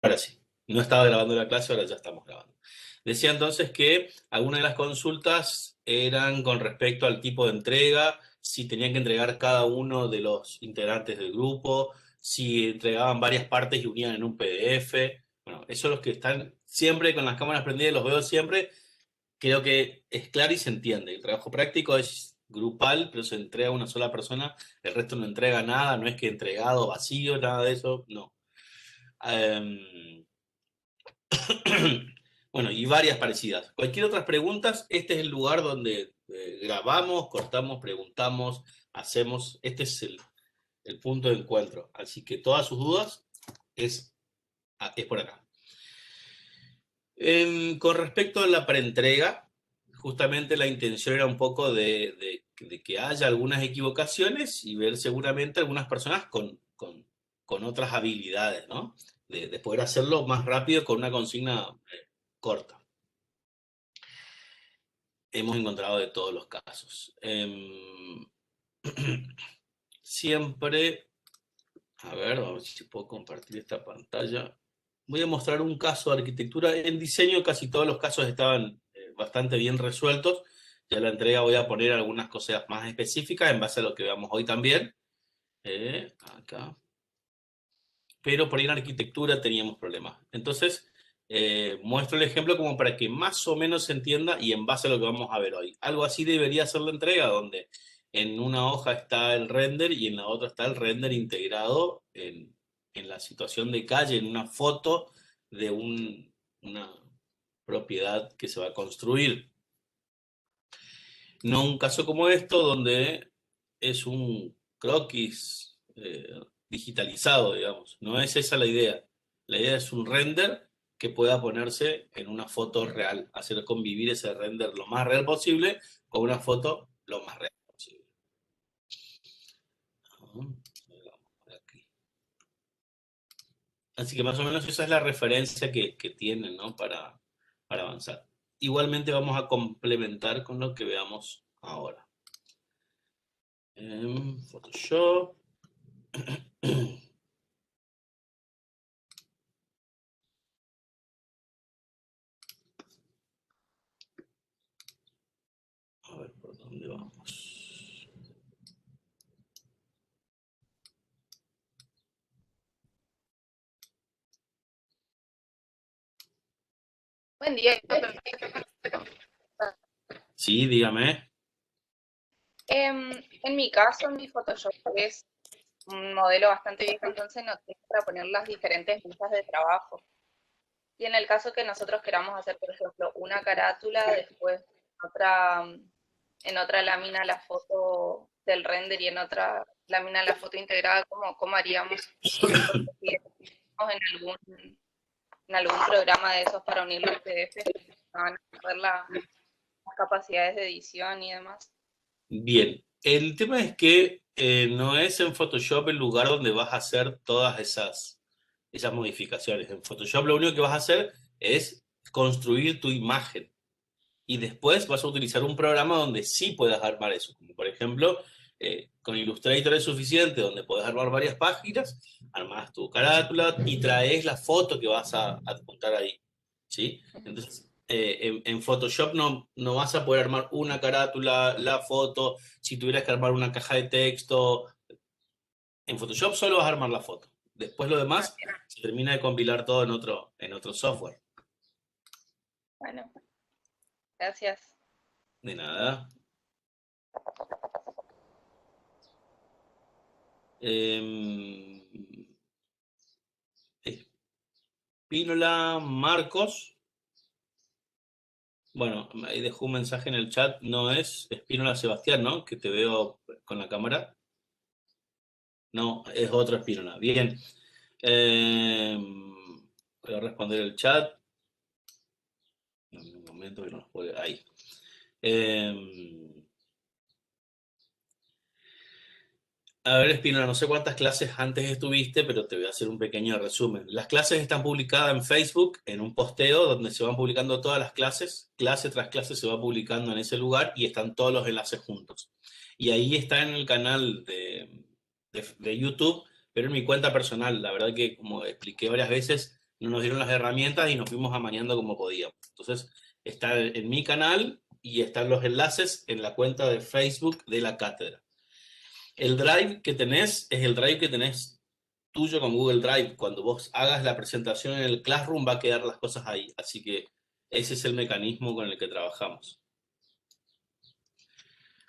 Ahora sí, no estaba grabando la clase, ahora ya estamos grabando. Decía entonces que algunas de las consultas eran con respecto al tipo de entrega, si tenían que entregar cada uno de los integrantes del grupo, si entregaban varias partes y unían en un PDF. Bueno, eso los que están siempre con las cámaras prendidas, los veo siempre, creo que es claro y se entiende. El trabajo práctico es grupal, pero se entrega a una sola persona, el resto no entrega nada, no es que entregado vacío, nada de eso, no. Em, Bueno, y varias parecidas. Cualquier otras preguntas, este es el lugar donde grabamos, cortamos, preguntamos, hacemos. Este es el punto de encuentro. Así que todas sus dudas es, es por acá. Con respecto a la preentrega, justamente la intención era un poco de que haya algunas equivocaciones y ver seguramente algunas personas con otras habilidades, ¿no? De poder hacerlo más rápido con una consigna corta. Hemos encontrado de todos los casos. Siempre, a ver si puedo compartir esta pantalla. Voy a mostrar un caso de arquitectura. En diseño casi todos los casos estaban bastante bien resueltos. Ya la entrega voy a poner algunas cosas más específicas en base a lo que veamos hoy también. Acá. Pero por ahí en arquitectura teníamos problemas. Entonces, muestro el ejemplo como para que más o menos se entienda y en base a lo que vamos a ver hoy. Algo así debería ser la entrega, donde en una hoja está el render y en la otra está el render integrado en la situación de calle, en una foto de una propiedad que se va a construir. No un caso como esto, donde es un croquis digitalizado, digamos. No es esa la idea. La idea es un render que pueda ponerse en una foto real, hacer convivir ese render lo más real posible con una foto lo más real posible. Así que más o menos esa es la referencia que tienen, ¿no? Para avanzar. Igualmente vamos a complementar con lo que veamos ahora. Photoshop. A ver por dónde vamos. Buen día. Sí, dígame. En mi caso, mi Photoshop es un modelo bastante viejo, entonces no tengo para poner las diferentes mesas de trabajo. Y en el caso que nosotros queramos hacer, por ejemplo, una carátula, después otra, en otra lámina la foto del render y en otra lámina la foto integrada, ¿cómo haríamos? Porque si estamos en algún programa de esos para unir los PDFs, van a ver las capacidades de edición y demás. Bien. El tema es que no es en Photoshop el lugar donde vas a hacer todas esas modificaciones. En Photoshop lo único que vas a hacer es construir tu imagen. Y después vas a utilizar un programa donde sí puedas armar eso. Como por ejemplo, con Illustrator es suficiente, donde puedes armar varias páginas, armas tu carátula y traes la foto que vas a adjuntar ahí. ¿Sí? Entonces, en Photoshop no vas a poder armar una carátula, la foto, si tuvieras que armar una caja de texto. En Photoshop solo vas a armar la foto. Después lo demás se termina de compilar todo en otro software. Bueno, gracias. De nada. Eh, Espínola Marcos. Bueno, ahí dejó un mensaje en el chat. No es Espínola Sebastián, ¿no? Que te veo con la cámara. No, es otra Espínola. Bien. Eh, Voy a responder el chat. En un momento que no los puedo. Ahí. Eh, A ver, Espinola, no sé cuántas clases antes estuviste, pero te voy a hacer un pequeño resumen. Las clases están publicadas en Facebook, en un posteo donde se van publicando todas las clases. Clase tras clase se va publicando en ese lugar y están todos los enlaces juntos. Y ahí está en el canal de YouTube, pero en mi cuenta personal. La verdad que, como expliqué varias veces, no nos dieron las herramientas y nos fuimos amañando como podíamos. Entonces, está en mi canal y están los enlaces en la cuenta de Facebook de la cátedra. El drive que tenés es el drive que tenés tuyo con Google Drive. Cuando vos hagas la presentación en el Classroom va a quedar las cosas ahí. Así que ese es el mecanismo con el que trabajamos.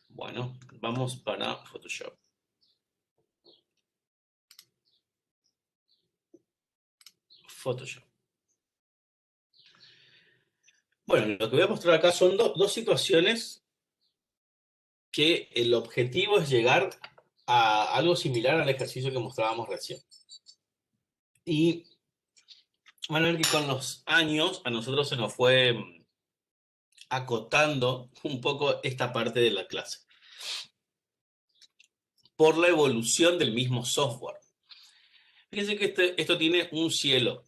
Bueno, vamos para Photoshop. Photoshop. Bueno, lo que voy a mostrar acá son dos situaciones que el objetivo es llegar a algo similar al ejercicio que mostrábamos recién. Y van a ver que con los años a nosotros se nos fue acotando un poco esta parte de la clase. Por la evolución del mismo software. Fíjense que esto tiene un cielo.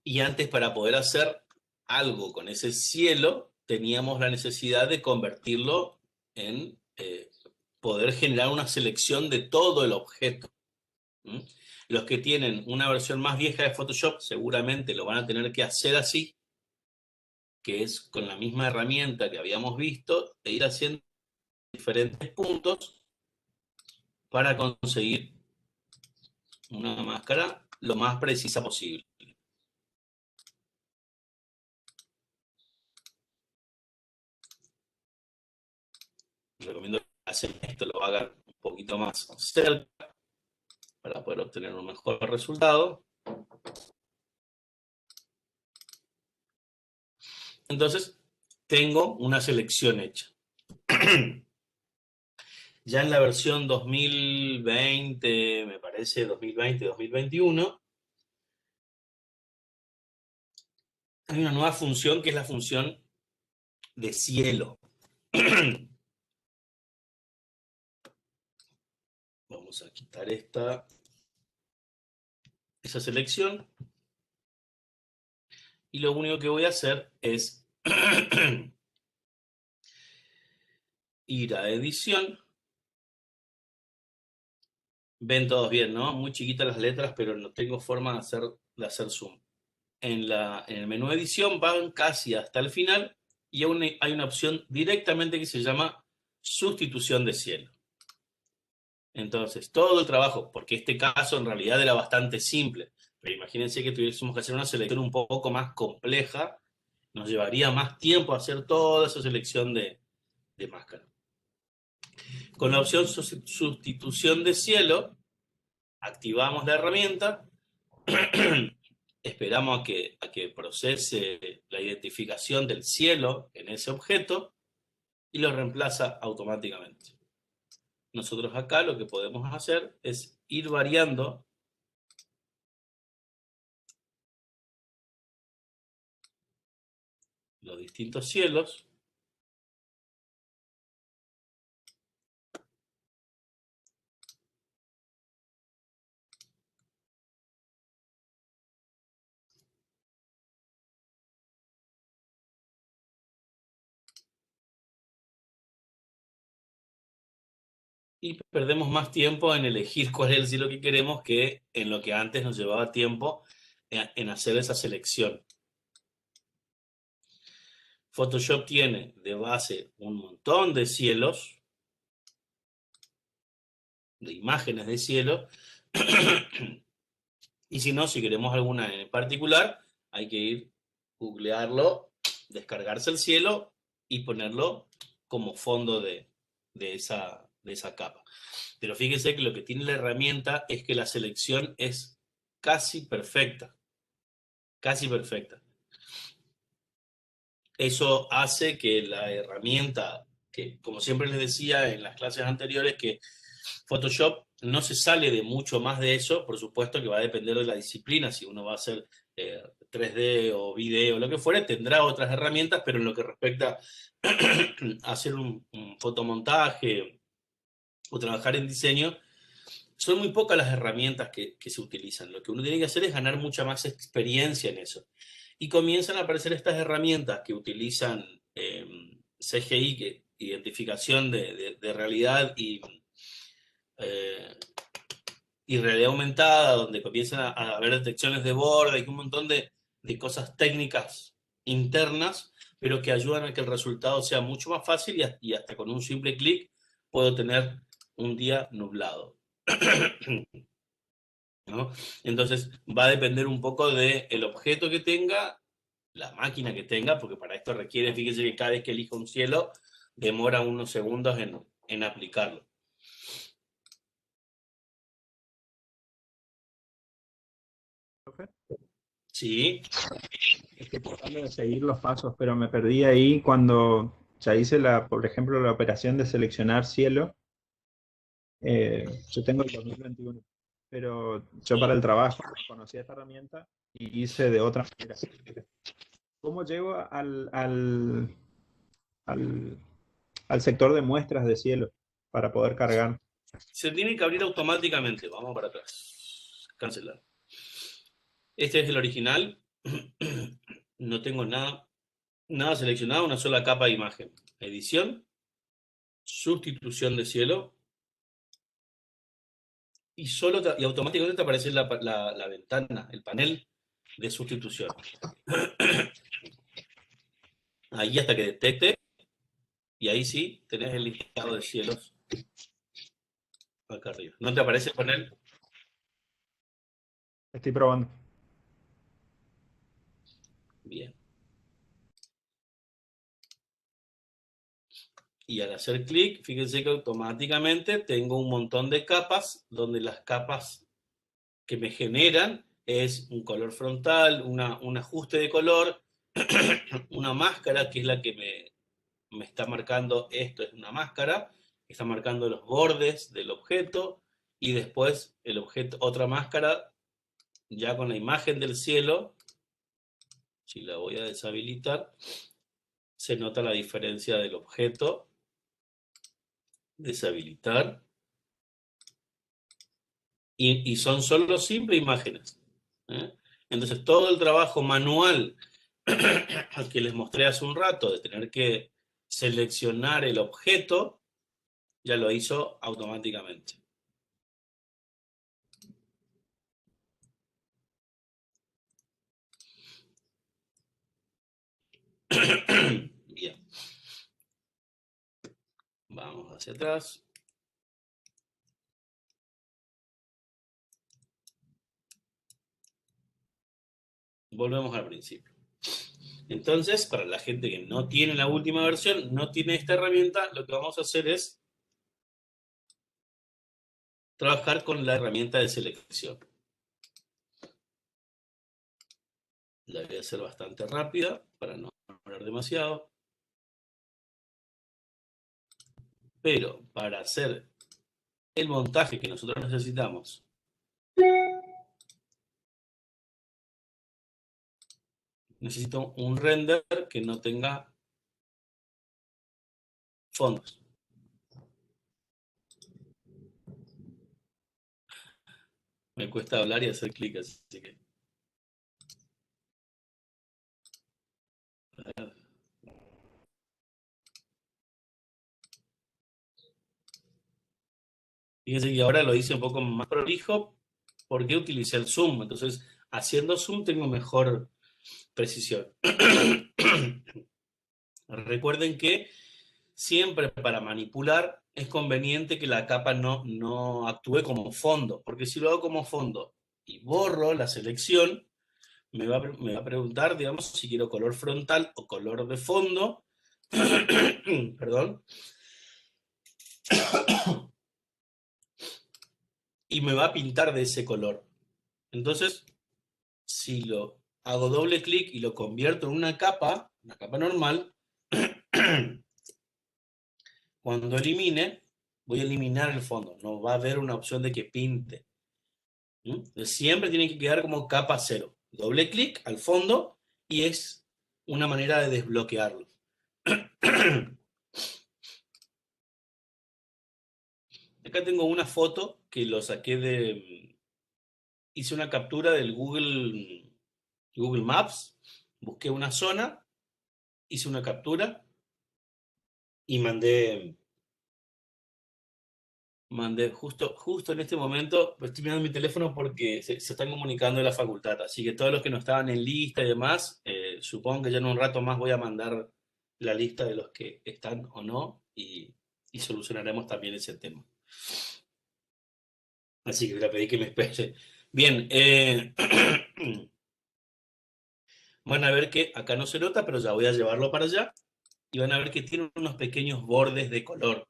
Y antes, para poder hacer algo con ese cielo, teníamos la necesidad de convertirlo en poder generar una selección de todo el objeto. Los que tienen una versión más vieja de Photoshop seguramente lo van a tener que hacer así, que es con la misma herramienta que habíamos visto, e ir haciendo diferentes puntos para conseguir una máscara lo más precisa posible. Recomiendo que hacen esto, lo hagan un poquito más cerca para poder obtener un mejor resultado. Entonces, tengo una selección hecha. Ya en la versión 2020, me parece, 2020-2021, hay una nueva función que es la función de cielo. Vamos a quitar esa selección. Y lo único que voy a hacer es ir a edición. Ven todos bien, ¿no? Muy chiquitas las letras, pero no tengo forma de hacer zoom. En el menú edición van casi hasta el final y aún hay una opción directamente que se llama sustitución de cielo. Entonces, todo el trabajo, porque este caso en realidad era bastante simple, pero imagínense que tuviésemos que hacer una selección un poco más compleja, nos llevaría más tiempo hacer toda esa selección de máscara. Con la opción sustitución de cielo, activamos la herramienta, esperamos a que procese la identificación del cielo en ese objeto y lo reemplaza automáticamente. Nosotros acá lo que podemos hacer es ir variando los distintos cielos. Y perdemos más tiempo en elegir cuál es el cielo que queremos que en lo que antes nos llevaba tiempo en hacer esa selección. Photoshop tiene de base un montón de cielos, de imágenes de cielo, y si no, si queremos alguna en particular, hay que ir, googlearlo, descargarse el cielo y ponerlo como fondo de esa capa. Pero fíjense que lo que tiene la herramienta es que la selección es casi perfecta. Casi perfecta. Eso hace que la herramienta, que como siempre les decía en las clases anteriores, que Photoshop no se sale de mucho más de eso, por supuesto que va a depender de la disciplina, si uno va a hacer 3D o video o lo que fuere, tendrá otras herramientas, pero en lo que respecta a hacer un fotomontaje o trabajar en diseño, son muy pocas las herramientas que se utilizan. Lo que uno tiene que hacer es ganar mucha más experiencia en eso. Y comienzan a aparecer estas herramientas que utilizan CGI, identificación de realidad y y realidad aumentada, donde comienzan a haber detecciones de borde y un montón de cosas técnicas internas, pero que ayudan a que el resultado sea mucho más fácil y hasta con un simple clic puedo tener un día nublado. ¿No? Entonces va a depender un poco del objeto que tenga, la máquina que tenga, porque para esto requiere, fíjese que cada vez que elijo un cielo, demora unos segundos en aplicarlo. Sí. Estoy tratando de seguir los pasos, pero me perdí ahí cuando ya hice por ejemplo, la operación de seleccionar cielo. Yo tengo el 2021, pero yo para el trabajo conocía esta herramienta y hice de otra manera. ¿Cómo llego al, al sector de muestras de cielo para poder cargar? Se tiene que abrir automáticamente. Vamos para atrás. Cancelar. Este es el original. No tengo nada seleccionado, una sola capa de imagen. Edición, sustitución de cielo, y automáticamente te aparece la ventana, el panel de sustitución. Ahí hasta que detecte, y ahí sí tenés el listado de cielos acá arriba. ¿No te aparece el panel? Estoy probando. Bien. Y al hacer clic, fíjense que automáticamente tengo un montón de capas, donde las capas que me generan es un color frontal, un ajuste de color, una máscara, que es la que me está marcando, esto es una máscara, está marcando los bordes del objeto, y después el objeto, otra máscara, ya con la imagen del cielo. Si la voy a deshabilitar, se nota la diferencia del objeto. Deshabilitar. Y son solo simples imágenes. ¿Eh? Entonces todo el trabajo manual que les mostré hace un rato, de tener que seleccionar el objeto, ya lo hizo automáticamente. Bien. Vamos hacia atrás. Volvemos al principio. Entonces, para la gente que no tiene la última versión, no tiene esta herramienta, lo que vamos a hacer es trabajar con la herramienta de selección. La voy a hacer bastante rápida para no demorar demasiado. Pero para hacer el montaje que nosotros necesitamos, necesito un render que no tenga fondos. Me cuesta hablar y hacer clic, así que... Fíjense que ahora lo hice un poco más prolijo porque utilicé el zoom. Entonces, haciendo zoom tengo mejor precisión. Recuerden que siempre para manipular es conveniente que la capa no actúe como fondo, porque si lo hago como fondo y borro la selección, me va a preguntar, digamos, si quiero color frontal o color de fondo. Perdón. Y me va a pintar de ese color. Entonces, si lo hago doble clic y lo convierto en una capa normal, cuando elimine, voy a eliminar el fondo. No va a haber una opción de que pinte. Entonces, siempre tiene que quedar como capa cero. Doble clic al fondo y es una manera de desbloquearlo. Acá tengo una foto que lo saqué hice una captura del Google Maps, busqué una zona, hice una captura y mandé Mandé justo en este momento, estoy mirando mi teléfono porque se están comunicando de la facultad, así que todos los que no estaban en lista y demás, supongo que ya en un rato más voy a mandar la lista de los que están o no y solucionaremos también ese tema. Así que le pedí que me espere. Bien, van a ver que acá no se nota, pero ya voy a llevarlo para allá y van a ver que tiene unos pequeños bordes de color.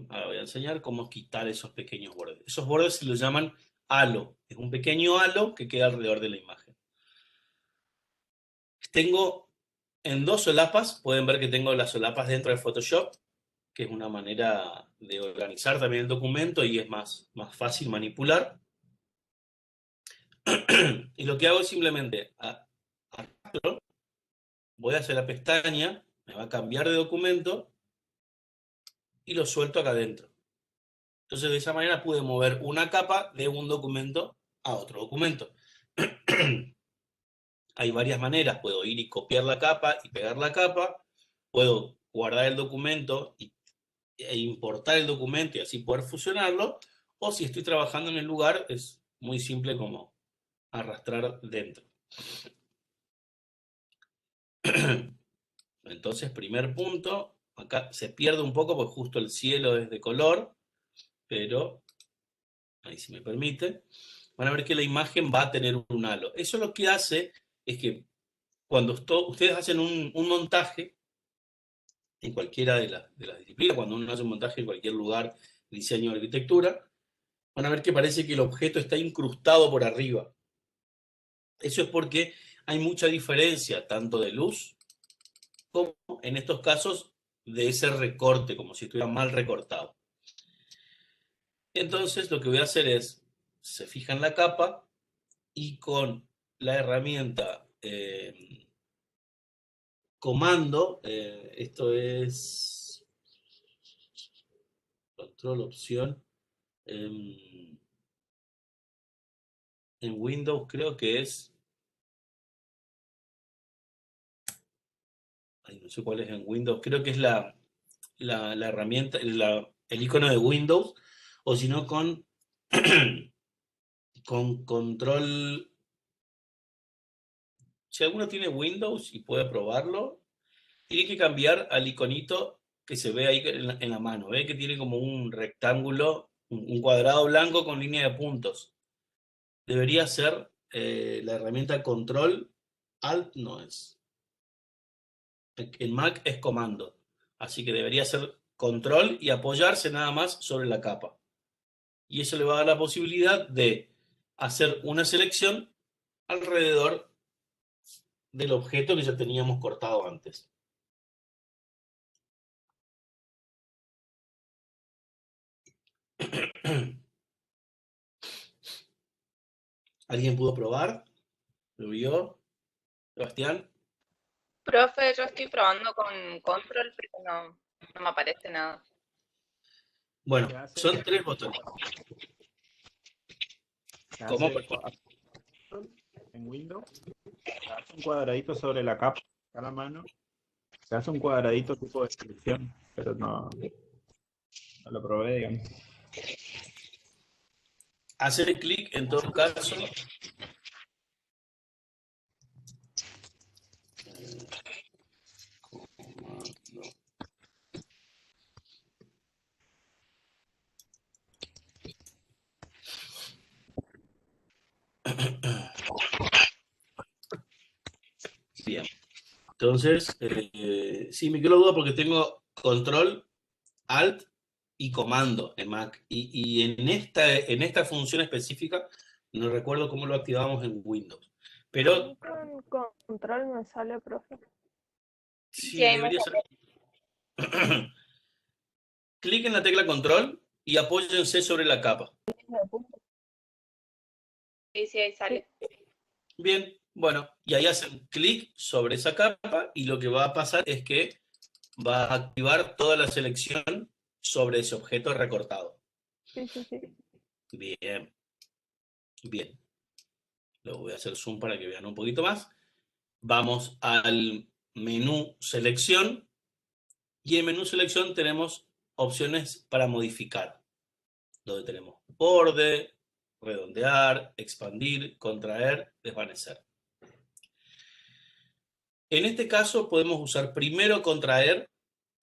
Ahora voy a enseñar cómo quitar esos pequeños bordes. Esos bordes se los llaman halo. Es un pequeño halo que queda alrededor de la imagen. Tengo en 2 solapas, pueden ver que tengo las solapas dentro de Photoshop, que es una manera de organizar también el documento y es más fácil manipular. Y lo que hago es simplemente arrastro, voy hacia la pestaña, me va a cambiar de documento y lo suelto acá adentro. Entonces de esa manera pude mover una capa de un documento a otro documento. Hay varias maneras, puedo ir y copiar la capa y pegar la capa, puedo guardar el documento e importar el documento y así poder fusionarlo, o si estoy trabajando en el lugar es muy simple como arrastrar dentro. Entonces, primer punto, acá se pierde un poco porque justo el cielo es de color, pero ahí si me permite, van a ver que la imagen va a tener un halo. Eso lo que hace es que cuando ustedes hacen un montaje, en cualquiera de las disciplinas, cuando uno hace un montaje en cualquier lugar, diseño o arquitectura, van a ver que parece que el objeto está incrustado por arriba. Eso es porque hay mucha diferencia, tanto de luz, como en estos casos de ese recorte, como si estuviera mal recortado. Entonces lo que voy a hacer es, se fija en la capa y con la herramienta comando, esto es control opción, en Windows creo que es, no sé cuál es en Windows, creo que es la herramienta, el icono de Windows, o si no con control. Si alguno tiene Windows y puede probarlo, tiene que cambiar al iconito que se ve ahí en la mano. Ve que tiene como un rectángulo, un cuadrado blanco con línea de puntos. Debería ser la herramienta control, alt no es. En Mac es comando. Así que debería ser control y apoyarse nada más sobre la capa. Y eso le va a dar la posibilidad de hacer una selección alrededor del objeto que ya teníamos cortado antes. ¿Alguien pudo probar? ¿Lo vio? ¿Sebastián? Profe, yo estoy probando con control, pero no me aparece nada. Bueno, son 3 botones. ¿Cómo? En Windows, se hace un cuadradito sobre la capa a la mano, se hace un cuadradito tipo descripción, pero no lo probé, digamos. Hacer clic en todo caso. Bien. Entonces, sí, me quedó duda porque tengo control, alt y comando en Mac. Y en esta función específica, no recuerdo cómo lo activamos en Windows. Pero Con control me sale, profe. sí, debería ser. Clic en la tecla control y apóyense sobre la capa. Sí, ahí sale. Bien, bueno, y ahí hacen clic sobre esa capa y lo que va a pasar es que va a activar toda la selección sobre ese objeto recortado. Sí. Bien, bien. Lo voy a hacer zoom para que vean un poquito más. Vamos al menú selección y en menú selección tenemos opciones para modificar. donde tenemos borde, redondear, expandir, contraer, desvanecer. En este caso podemos usar primero contraer,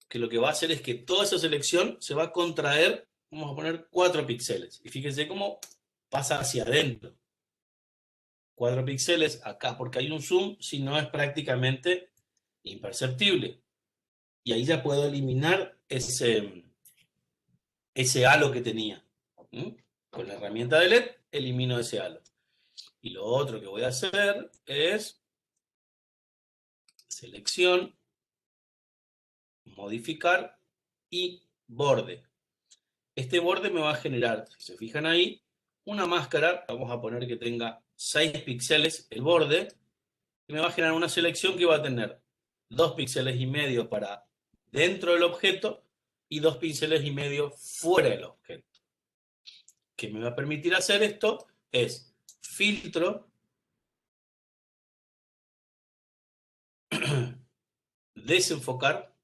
que lo que va a hacer es que toda esa selección se va a contraer, vamos a poner 4 píxeles. Y fíjense cómo pasa hacia adentro. 4 píxeles acá, porque hay un zoom, si no es prácticamente imperceptible. Y ahí ya puedo eliminar ese halo que tenía. Con la herramienta de LED elimino ese halo. Y lo otro que voy a hacer es selección, modificar y borde. Este borde me va a generar, si se fijan ahí, una máscara. Vamos a poner que tenga 6 píxeles el borde. Y me va a generar una selección que va a tener 2,5 píxeles para dentro del objeto y 2,5 píxeles fuera del objeto. Que me va a permitir hacer esto es filtro, desenfocar,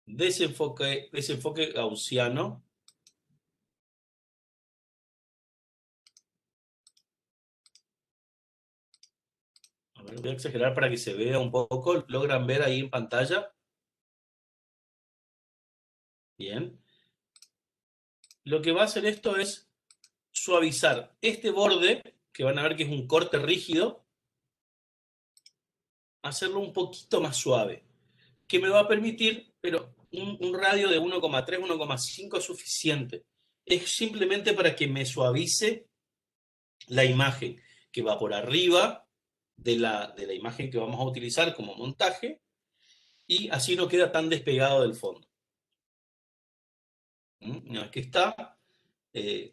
desenfoque gaussiano, a ver, voy a exagerar para que se vea un poco. ¿Logran ver ahí en pantalla? Bien. Lo que va a hacer esto es suavizar este borde, que van a ver que es un corte rígido, hacerlo un poquito más suave, que me va a permitir, pero un radio de 1,3, 1,5 es suficiente. Es simplemente para que me suavice la imagen que va por arriba de la imagen que vamos a utilizar como montaje, y así no queda tan despegado del fondo. Aquí está,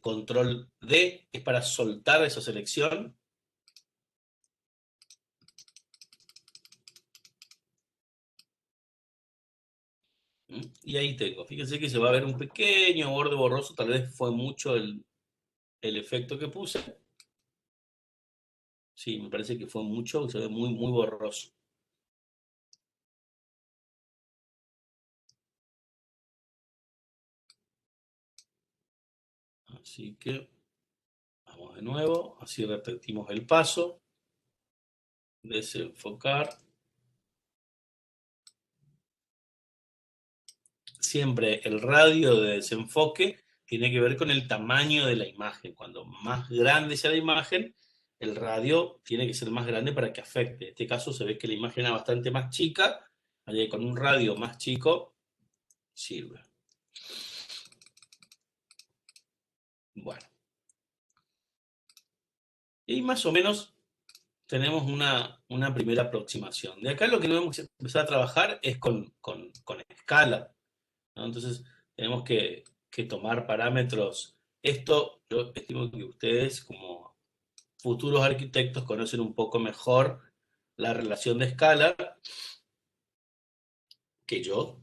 control D es para soltar esa selección. Y ahí tengo, fíjense que se va a ver un pequeño borde borroso, tal vez fue mucho el efecto que puse. Sí, me parece que fue mucho, se ve muy, muy borroso. Así que vamos de nuevo, así repetimos el paso. Desenfocar. Siempre el radio de desenfoque tiene que ver con el tamaño de la imagen. Cuando más grande sea la imagen, el radio tiene que ser más grande para que afecte. En este caso se ve que la imagen es bastante más chica, así que con un radio más chico sirve. Bueno. Y más o menos tenemos una primera aproximación. De acá lo que debemos empezar a trabajar es con escala, ¿no? Entonces tenemos que tomar parámetros. Esto yo estimo que ustedes como futuros arquitectos conocen un poco mejor la relación de escala que yo.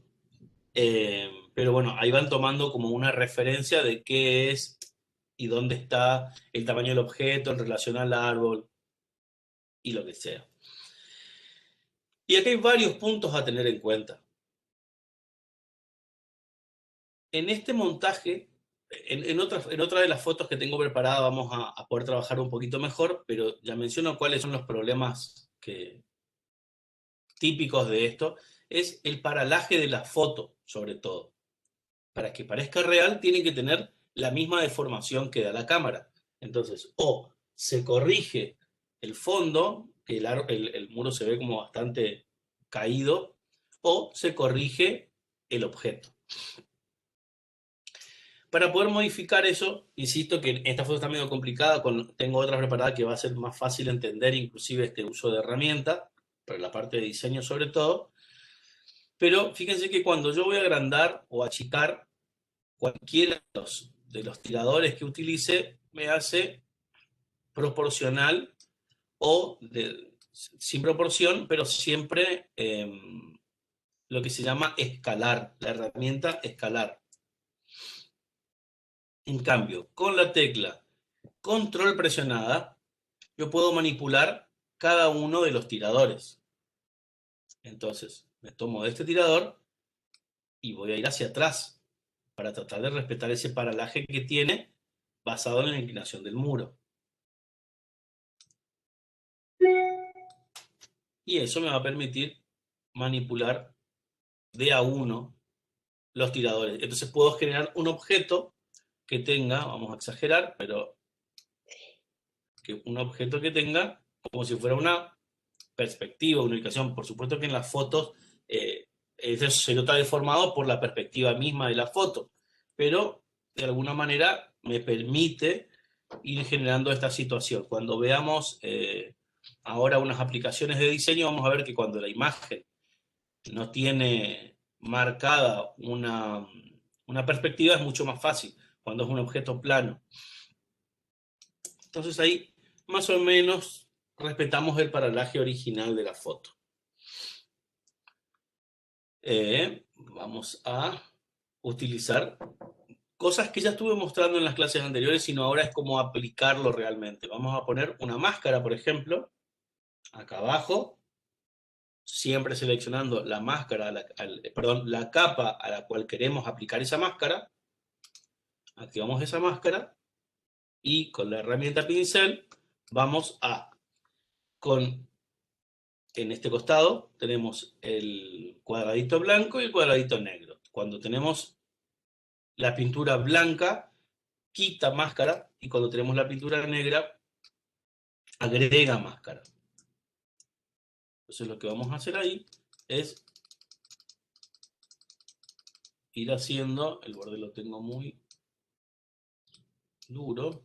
Pero bueno, ahí van tomando como una referencia de qué es y dónde está el tamaño del objeto en relación al árbol y lo que sea. Y aquí hay varios puntos a tener en cuenta. En este montaje, en otra de las fotos que tengo preparada vamos a poder trabajar un poquito mejor, pero ya menciono cuáles son los problemas típicos de esto. Es el paralaje de la foto, sobre todo. Para que parezca real, tiene que tener la misma deformación que da la cámara. Entonces, o se corrige el fondo, que el muro se ve como bastante caído, o se corrige el objeto. Para poder modificar eso, insisto que esta foto está medio complicada, tengo otra preparada que va a ser más fácil entender, inclusive este uso de herramienta, para la parte de diseño sobre todo. Pero fíjense que cuando yo voy a agrandar o achicar cualquiera de los tiradores que utilice, me hace proporcional o sin proporción, pero siempre lo que se llama escalar, la herramienta escalar. En cambio, con la tecla control presionada, yo puedo manipular cada uno de los tiradores. Entonces, me tomo de este tirador y voy a ir hacia atrás. para tratar de respetar ese paralaje que tiene basado en la inclinación del muro. Y eso me va a permitir manipular de a uno los tiradores. Entonces puedo generar un objeto que tenga, vamos a exagerar, pero que un objeto que tenga como si fuera una perspectiva, una ubicación. Por supuesto que en las fotos eso se nota deformado por la perspectiva misma de la foto, pero de alguna manera me permite ir generando esta situación. Cuando veamos ahora unas aplicaciones de diseño, vamos a ver que cuando la imagen no tiene marcada una perspectiva es mucho más fácil, cuando es un objeto plano. Entonces ahí más o menos respetamos el paralaje original de la foto. Vamos a utilizar cosas que ya estuve mostrando en las clases anteriores, sino ahora es como aplicarlo realmente. Vamos a poner una máscara, por ejemplo, acá abajo, siempre seleccionando la máscara, la capa a la cual queremos aplicar esa máscara. Activamos esa máscara y con la herramienta pincel vamos a, en este costado tenemos el cuadradito blanco y el cuadradito negro. Cuando tenemos la pintura blanca, quita máscara, y cuando tenemos la pintura negra, agrega máscara. Entonces lo que vamos a hacer ahí es ir haciendo, el borde lo tengo muy duro,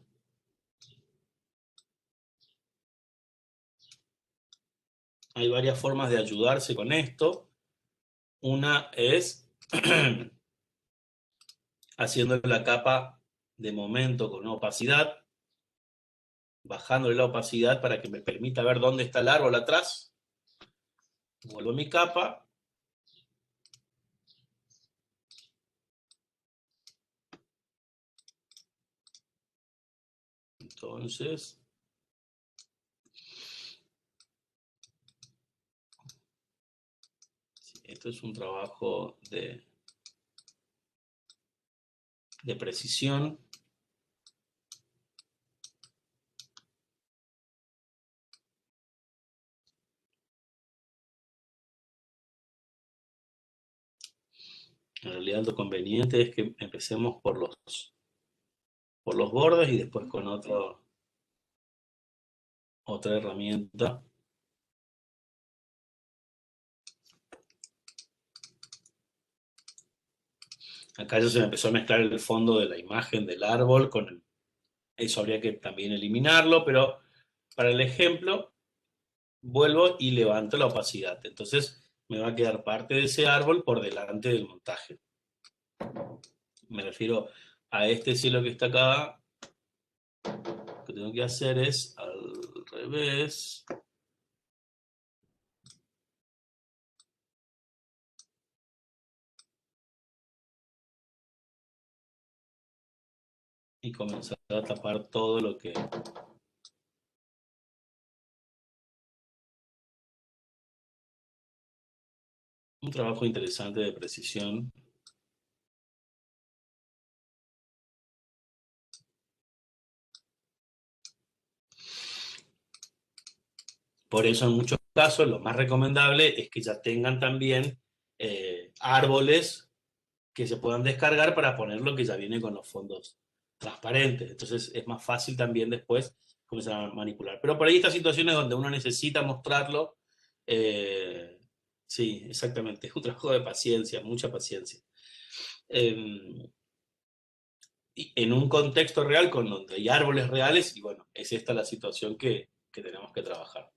hay varias formas de ayudarse con esto. Una es haciendo la capa de momento con opacidad, bajándole la opacidad para que me permita ver dónde está el árbol atrás. Vuelvo a mi capa. Entonces, esto es un trabajo de precisión. En realidad lo conveniente es que empecemos por los bordes y después con otra herramienta. Acá ya se me empezó a mezclar el fondo de la imagen del árbol con eso habría que también eliminarlo, pero para el ejemplo vuelvo y levanto la opacidad. Entonces me va a quedar parte de ese árbol por delante del montaje. Me refiero a este cielo que está acá. Lo que tengo que hacer es al revés. Y comenzar a tapar todo lo que... Un trabajo interesante de precisión. Por eso en muchos casos lo más recomendable es que ya tengan también árboles que se puedan descargar para poner lo que ya viene con los fondos transparentes. Entonces es más fácil también después comenzar a manipular. Pero por ahí estas situaciones donde uno necesita mostrarlo, sí, exactamente, es un trabajo de paciencia, mucha paciencia. Y en un contexto real con donde hay árboles reales, y bueno, es esta la situación que tenemos que trabajar.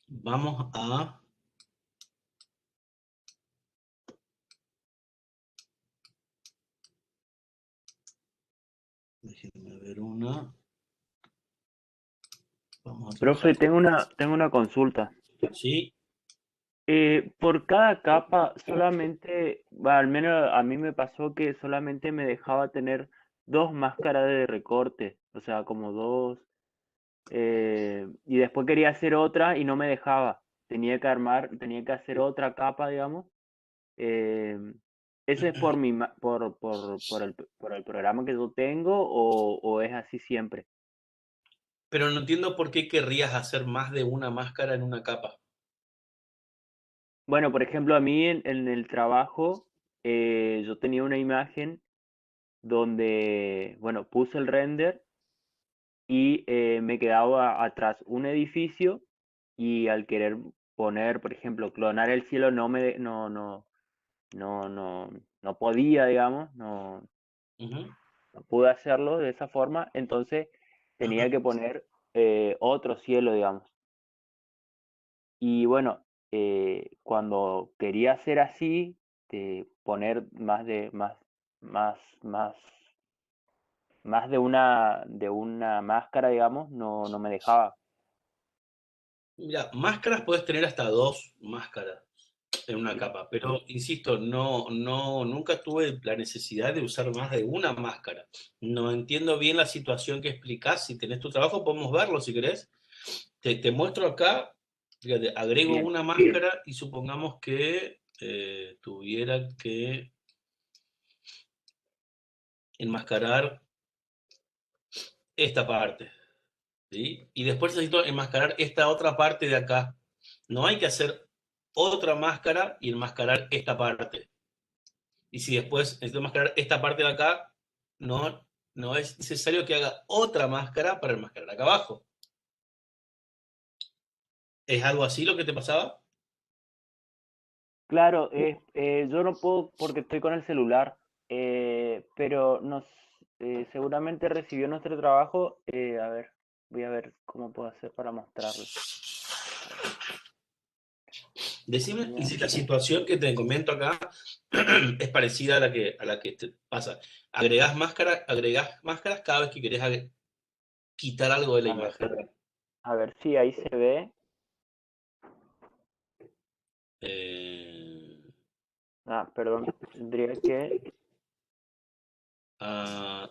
Vamos a... Déjenme ver una. Vamos a Profe, trabajar. tengo una consulta. Sí, Por cada capa solamente, al menos a mí me pasó que solamente me dejaba tener dos máscaras de recorte, o sea, como dos, y después quería hacer otra y no me dejaba. Tenía que hacer otra capa, digamos, eh, ¿Eso es por por el programa que yo tengo o es así siempre? Pero no entiendo por qué querrías hacer más de una máscara en una capa. Bueno, por ejemplo, a mí en el trabajo yo tenía una imagen donde, bueno, puse el render y me quedaba atrás un edificio y al querer poner, por ejemplo, clonar el cielo no podía, digamos, Ujú. no pude hacerlo de esa forma, entonces tenía que poner otro cielo, digamos. Y bueno, cuando quería hacer así, de poner más, más, más de una máscara, digamos, no me dejaba. Mira, máscaras puedes tener hasta 2 máscaras en una capa, pero insisto, nunca tuve la necesidad de usar más de una máscara. No entiendo bien la situación que explicás. Si tenés tu trabajo, podemos verlo si querés. Te muestro acá, fíjate, agrego Bien, una máscara y supongamos que tuviera que enmascarar esta parte, ¿sí? Y después necesito enmascarar esta otra parte de acá. No hay que hacer otra máscara y enmascarar esta parte. Y si después necesito enmascarar esta parte de acá, no es necesario que haga otra máscara para enmascarar acá abajo. ¿Es algo así lo que te pasaba? claro, yo no puedo porque estoy con el celular, pero seguramente recibió nuestro trabajo. A ver, voy a ver cómo puedo hacer para mostrarlo. Decime, y Ya, si la situación que te comento acá es parecida a la que te pasa. Agregás máscaras cada vez que querés quitar algo de la a ver, imagen. a ver si ahí se ve. Eh, Ah, perdón, tendría que. ah,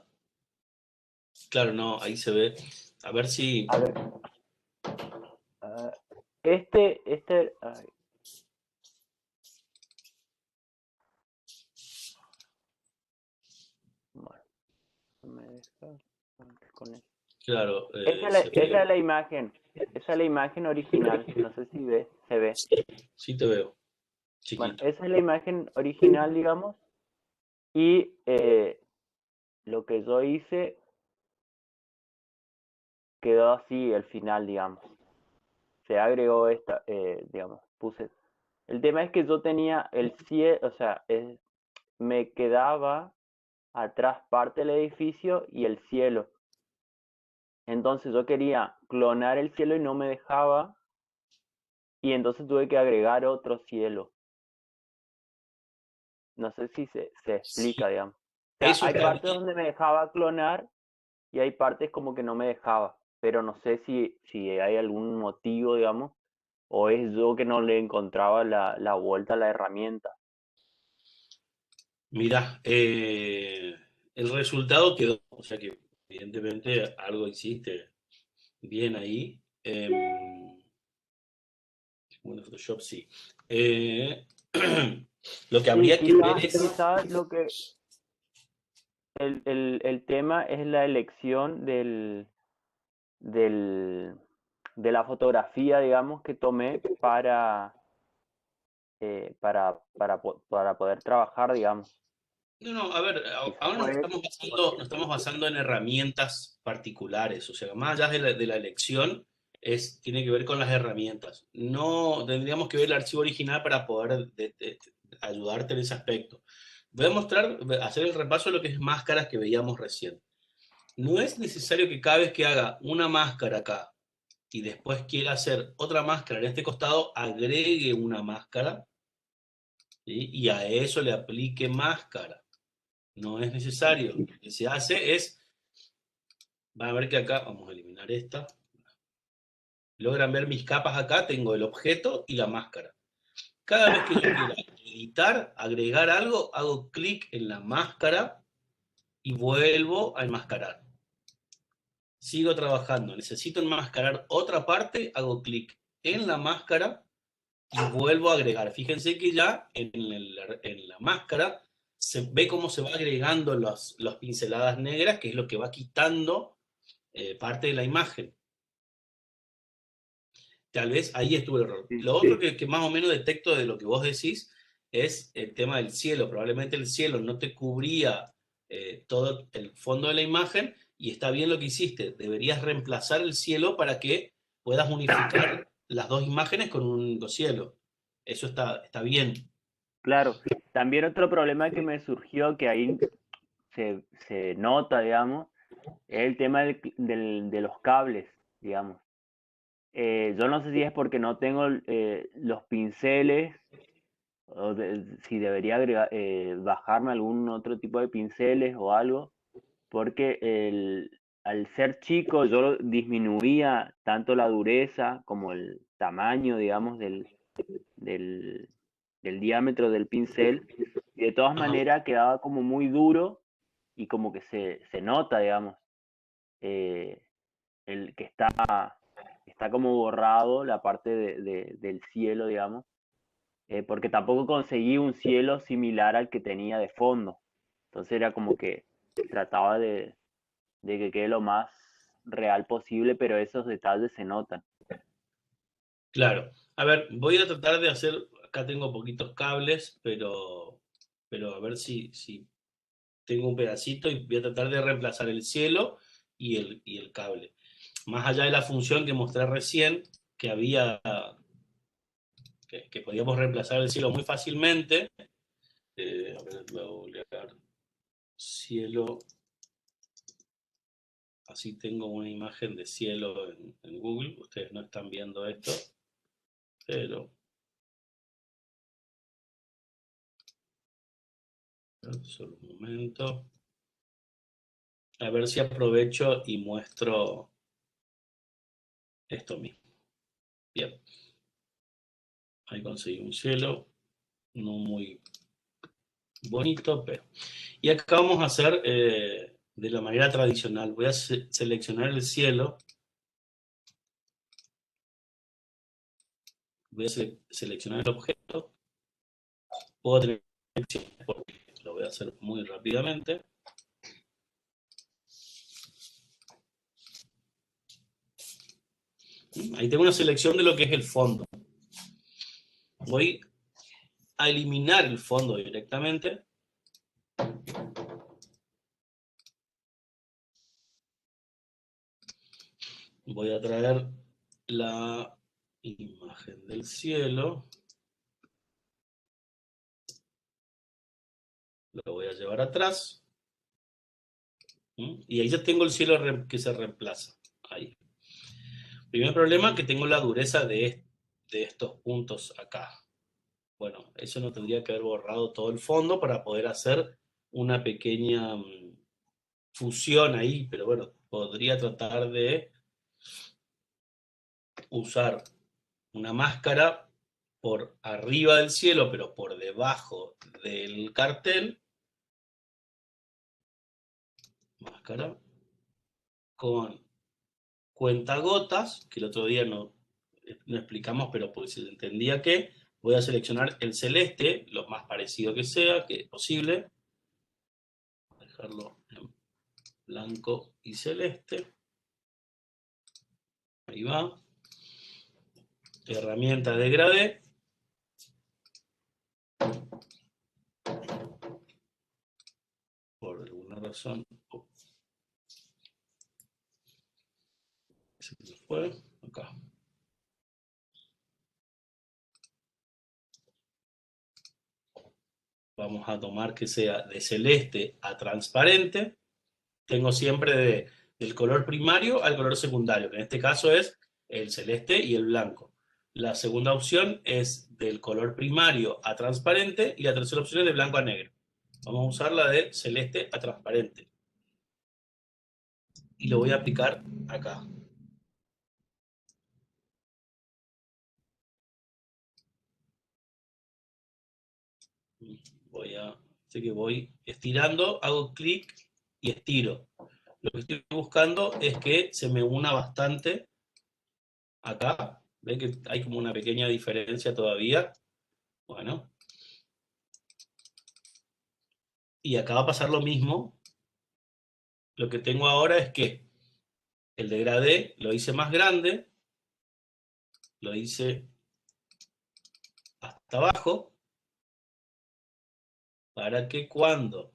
claro, no, ahí se ve. A ver si. A ver, ah, ay, bueno, no me deja con eso. Claro, Esa es la imagen, esa es la imagen original, no sé si se ve. sí te veo, Bueno, chiquito. esa es la imagen original, digamos, y lo que yo hice quedó así el final, digamos. Se agregó digamos, puse. El tema es que yo tenía el cielo, o sea, me quedaba atrás parte del edificio y el cielo. Entonces yo quería clonar el cielo y no me dejaba, y entonces tuve que agregar otro cielo. No sé si se explica, Sí, digamos. O sea, eso hay está partes bien. donde me dejaba clonar y hay partes como que no me dejaba, pero no sé si hay algún motivo, digamos, o es yo que no le encontraba la vuelta a la herramienta. Mirá, el resultado quedó, o sea que evidentemente algo hiciste bien ahí. Bueno, Photoshop sí. Eh, lo que Sí, habría que ver es, quizá el tema es la elección del, de la fotografía, digamos, que tomé para poder trabajar, digamos. no, a ver, Quizá ahora fue nos estamos basando en herramientas particulares, o sea, más allá de la elección, tiene que ver con las herramientas. No tendríamos que ver el archivo original para poder ayudarte en ese aspecto. Voy a hacer el repaso de lo que es máscaras que veíamos recién. No es necesario que cada vez que haga una máscara acá y después quiera hacer otra máscara en este costado, agregue una máscara, ¿sí? Y a eso le aplique máscara. No es necesario. Lo que se hace es, van a ver que acá, vamos a eliminar esta. Logran ver mis capas acá, tengo el objeto y la máscara. Cada vez que yo quiera editar, agregar algo, hago clic en la máscara y vuelvo a enmascarar. Sigo trabajando, necesito enmascarar otra parte, hago clic en la máscara y vuelvo a agregar. Fíjense que ya en la máscara se ve cómo se va agregando las pinceladas negras, que es lo que va quitando parte de la imagen. Tal vez ahí estuvo el error. Sí, Lo otro que más o menos detecto de lo que vos decís es el tema del cielo. Probablemente el cielo no te cubría todo el fondo de la imagen, y está bien lo que hiciste. Deberías reemplazar el cielo para que puedas unificar las dos imágenes con un único cielo. Eso está bien. claro. También otro problema que me surgió, que ahí se nota, digamos, es el tema de los cables, digamos. Yo no sé si es porque no tengo los pinceles, o si debería bajarme algún otro tipo de pinceles o algo, porque al ser chico yo disminuía tanto la dureza como el tamaño, digamos, del, del diámetro del pincel, y de todas Ajá. maneras quedaba como muy duro y como que se nota, digamos, eh, el que está como borrado la parte del cielo, digamos, porque tampoco conseguí un cielo similar al que tenía de fondo. Entonces era como que trataba de que quede lo más real posible, pero esos detalles se notan. Claro. A ver, voy a tratar de hacer, acá tengo poquitos cables, pero a ver si tengo un pedacito, y voy a tratar de reemplazar el cielo y el cable. Más allá de la función que mostré recién, que había, que podíamos reemplazar el cielo muy fácilmente. A ver, voy a dar cielo, así tengo una imagen de cielo en Google. Ustedes no están viendo esto, pero solo un momento. A ver si aprovecho y muestro esto mismo. Bien, ahí conseguí un cielo, no muy bonito, pero... Y acá vamos a hacer de la manera tradicional. Voy a seleccionar el cielo, voy a seleccionar el objeto, puedo tener porque lo voy a hacer muy rápidamente. Ahí tengo una selección de lo que es el fondo. Voy a eliminar el fondo directamente. Voy a traer la imagen del cielo. Lo voy a llevar atrás. Y ahí ya tengo el cielo que se reemplaza. Ahí. Primer problema, que tengo la dureza de estos puntos acá. Bueno, eso no tendría que haber borrado todo el fondo para poder hacer una pequeña fusión ahí, pero bueno, podría tratar de usar una máscara por arriba del cielo, pero por debajo del cartel. Máscara con cuentagotas, que el otro día no explicamos, pero pues se entendía que voy a seleccionar el celeste, lo más parecido que sea, que es posible. Dejarlo en blanco y celeste. Ahí va. Herramienta de degradé. Por alguna razón. Se me fue. Acá. Vamos a tomar que sea de celeste a transparente. Tengo siempre del color primario al color secundario, que en este caso es el celeste y el blanco. La segunda opción es del color primario a transparente, y la tercera opción es de blanco a negro. Vamos a usar la de celeste a transparente. Y lo voy a aplicar acá. Así que voy estirando, hago clic y estiro. Lo que estoy buscando es que se me una bastante acá. ¿Ven que hay como una pequeña diferencia todavía? Bueno. Y acá va a pasar lo mismo. Lo que tengo ahora es que el degradé lo hice más grande, lo hice hasta abajo, para que cuando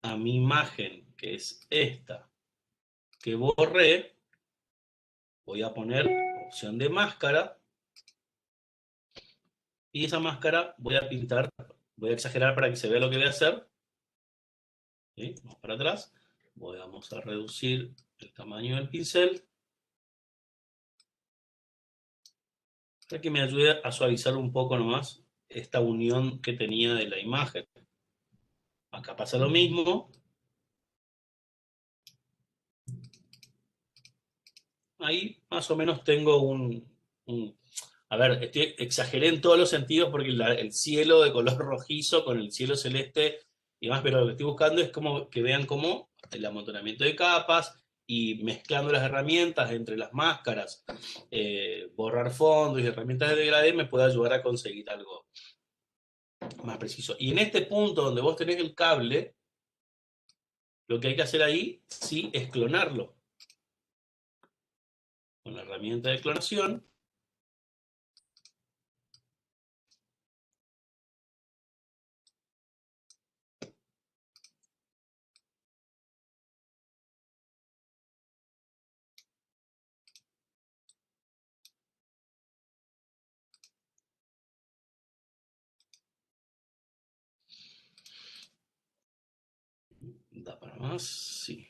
a mi imagen, que es esta, que borré, voy a poner opción de máscara, y esa máscara voy a pintar, voy a exagerar para que se vea lo que voy a hacer. ¿Sí? Vamos para atrás, vamos a reducir el tamaño del pincel, para que me ayude a suavizar un poco nomás esta unión que tenía de la imagen. Acá pasa lo mismo. Ahí más o menos tengo a ver, exageré en todos los sentidos porque el cielo de color rojizo con el cielo celeste y demás, pero lo que estoy buscando es como que vean cómo el amontonamiento de capas y mezclando las herramientas entre las máscaras, borrar fondos y herramientas de degradé me puede ayudar a conseguir algo más preciso. Y en este punto donde vos tenés el cable, lo que hay que hacer ahí sí es clonarlo. Con la herramienta de clonación, ¿da para más? Sí.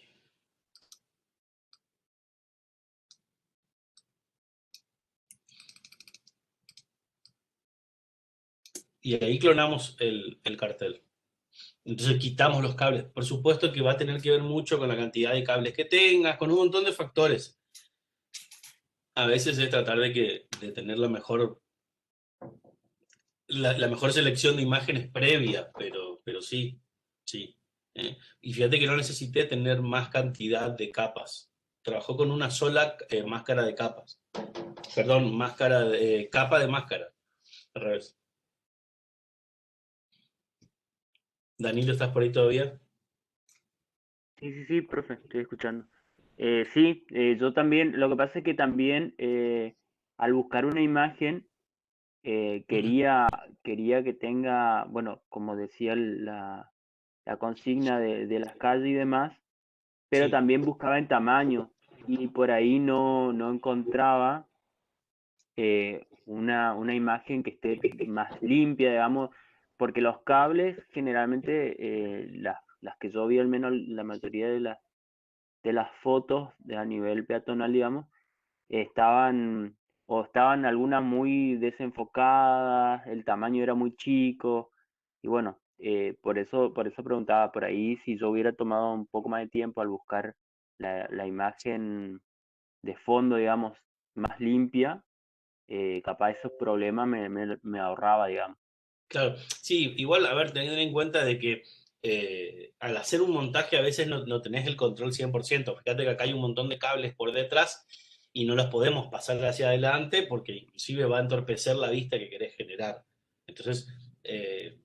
Y ahí clonamos el cartel. Entonces quitamos los cables. Por supuesto que va a tener que ver mucho con la cantidad de cables que tengas, con un montón de factores. A veces es tratar de tener la mejor selección de imágenes previa, pero sí, sí. Y fíjate que no necesité tener más cantidad de capas. Trabajó con una sola máscara de capas. Perdón, capa de máscara. Al revés. Danilo, ¿estás por ahí todavía? Sí, sí, sí, profe, estoy escuchando. Sí, yo también, lo que pasa es que también al buscar una imagen quería que tenga, bueno, como decía la consigna de las calles y demás, pero Sí. también buscaba en tamaño y por ahí no encontraba una imagen que esté más limpia, digamos, porque los cables generalmente, las que yo vi, al menos la mayoría de las fotos a nivel peatonal, digamos, estaban estaban algunas muy desenfocadas, el tamaño era muy chico, y bueno, por eso preguntaba por ahí si yo hubiera tomado un poco más de tiempo al buscar la imagen de fondo, digamos, más limpia, capaz esos problemas me ahorraba, digamos. Claro, sí, igual, a ver, tener en cuenta de que al hacer un montaje a veces no tenés el control 100%. Fíjate que acá hay un montón de cables por detrás y no los podemos pasar hacia adelante porque inclusive va a entorpecer la vista que querés generar. Entonces, eh,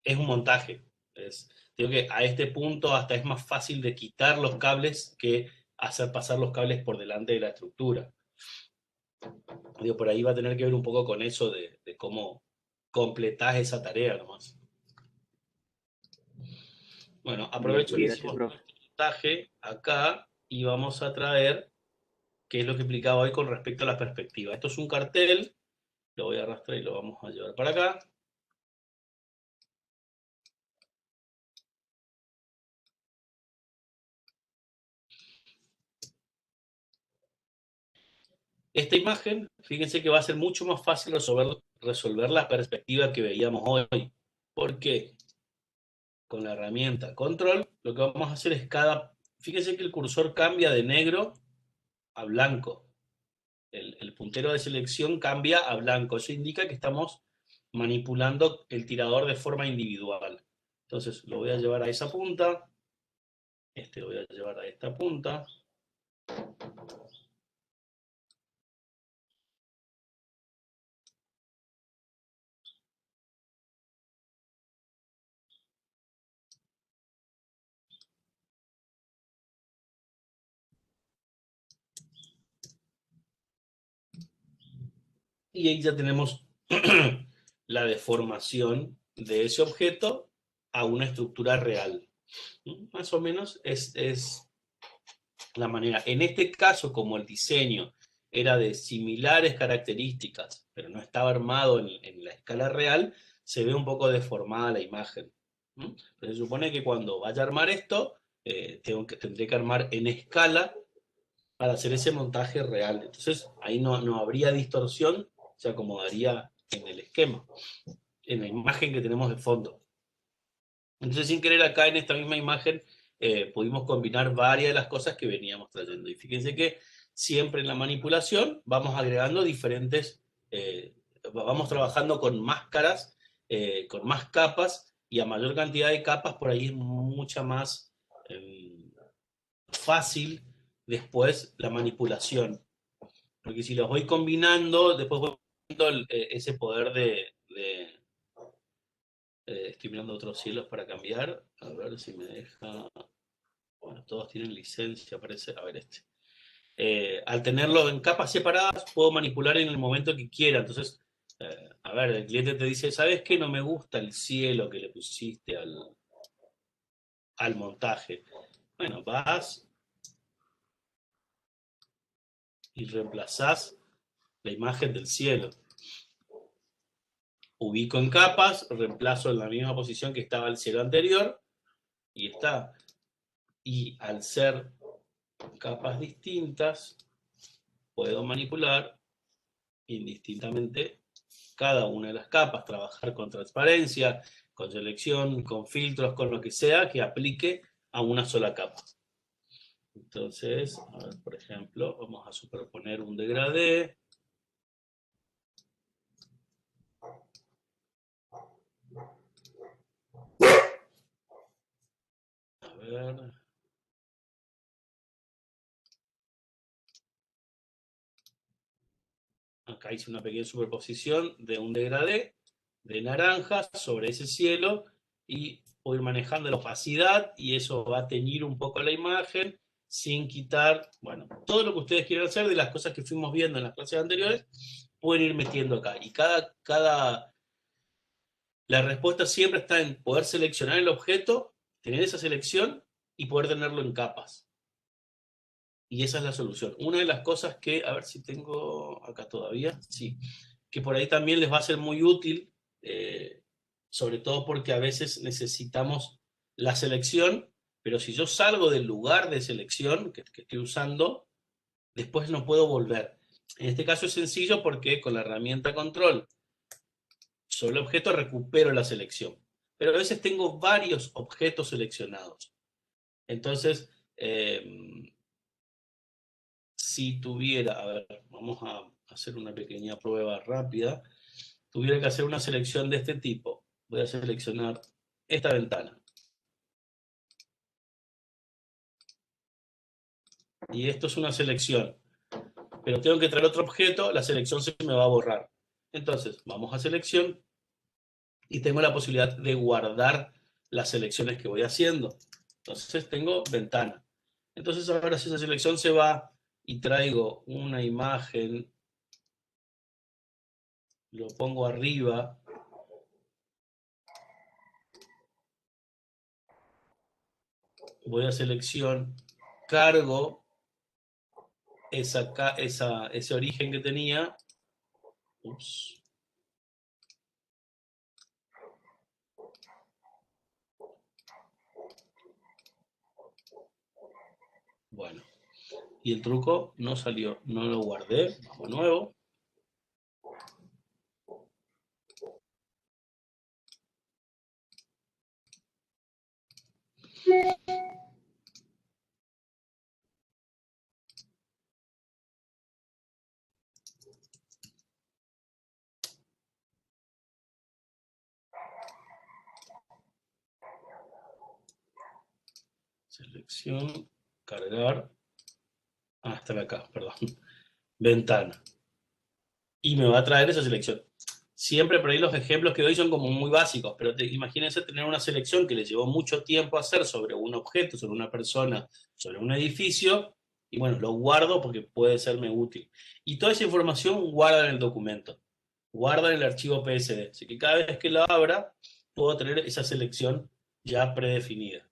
es un montaje. Digo que a este punto hasta es más fácil de quitar los cables que hacer pasar los cables por delante de la estructura. Digo, por ahí va a tener que ver un poco con eso de cómo completás esa tarea nomás. Bueno, Bien, aprovecho que gracias, hicimos todo profe. este montaje acá y vamos a traer qué es lo que explicaba hoy con respecto a la perspectiva. Esto es un cartel, lo voy a arrastrar y lo vamos a llevar para acá. Esta imagen, fíjense que va a ser mucho más fácil resolver la perspectiva que veíamos hoy. ¿Por qué? Con la herramienta control, lo que vamos a hacer es fíjense que el cursor cambia de negro a blanco. El puntero de selección cambia a blanco. Eso indica que estamos manipulando el tirador de forma individual. Entonces lo voy a llevar a esa punta, lo voy a llevar a esta punta, y ahí ya tenemos la deformación de ese objeto a una estructura real. Más o menos es la manera. En este caso, como el diseño era de similares características, pero no estaba armado en la escala real, se ve un poco deformada la imagen. Entonces se supone que cuando vaya a armar esto, tendré que armar en escala para hacer ese montaje real. Entonces ahí no habría distorsión, se acomodaría en el esquema, en la imagen que tenemos de fondo. Entonces, sin querer, acá en esta misma imagen pudimos combinar varias de las cosas que veníamos trayendo. Y fíjense que siempre en la manipulación vamos agregando diferentes, vamos trabajando con máscaras, con más capas, y a mayor cantidad de capas por ahí es mucha más fácil después la manipulación. Porque si los voy combinando, después voy viendo ese poder estoy mirando otros cielos para cambiar, a ver si me deja. Bueno, todos tienen licencia, parece. A ver este. Al tenerlo en capas separadas, puedo manipular en el momento que quiera. Entonces, a ver, el cliente te dice, ¿sabes qué? No me gusta el cielo que le pusiste al montaje. Bueno, vas y reemplazás la imagen del cielo. Ubico en capas, reemplazo en la misma posición que estaba el cielo anterior, y está. Y al ser capas distintas, puedo manipular indistintamente cada una de las capas, trabajar con transparencia, con selección, con filtros, con lo que sea que aplique a una sola capa. Entonces, a ver, por ejemplo, vamos a superponer un degradé. A ver. Acá hice una pequeña superposición de un degradé de naranjas sobre ese cielo, y voy a ir manejando la opacidad, y eso va a teñir un poco la imagen sin quitar, bueno, todo lo que ustedes quieran hacer de las cosas que fuimos viendo en las clases anteriores, pueden ir metiendo acá. Y la respuesta siempre está en poder seleccionar el objeto, tener esa selección y poder tenerlo en capas. Y esa es la solución. Una de las cosas que, a ver si tengo acá todavía, sí, que por ahí también les va a ser muy útil, sobre todo porque a veces necesitamos la selección, pero si yo salgo del lugar de selección que estoy usando, después no puedo volver. En este caso es sencillo porque con la herramienta control sobre el objeto recupero la selección. Pero a veces tengo varios objetos seleccionados. Entonces, si tuviera, a ver, vamos a hacer una pequeña prueba rápida, tuviera que hacer una selección de este tipo, voy a seleccionar esta ventana. Y esto es una selección, pero tengo que traer otro objeto, la selección se me va a borrar. Entonces, vamos a selección, y tengo la posibilidad de guardar las selecciones que voy haciendo. Entonces tengo ventana. Entonces ahora si esa selección se va y traigo una imagen, lo pongo arriba, voy a selección, cargo ese origen que tenía. Ups. Bueno, y el truco no salió, no lo guardé, vamos de nuevo. Selección, cargar, hasta acá, perdón, ventana. Y me va a traer esa selección. Siempre por ahí los ejemplos que doy son como muy básicos, pero imagínense tener una selección que les llevó mucho tiempo hacer sobre un objeto, sobre una persona, sobre un edificio, Y bueno, lo guardo porque puede serme útil. Y toda esa información guarda en el documento, guarda en el archivo PSD. Así que cada vez que lo abra, puedo tener esa selección ya predefinida.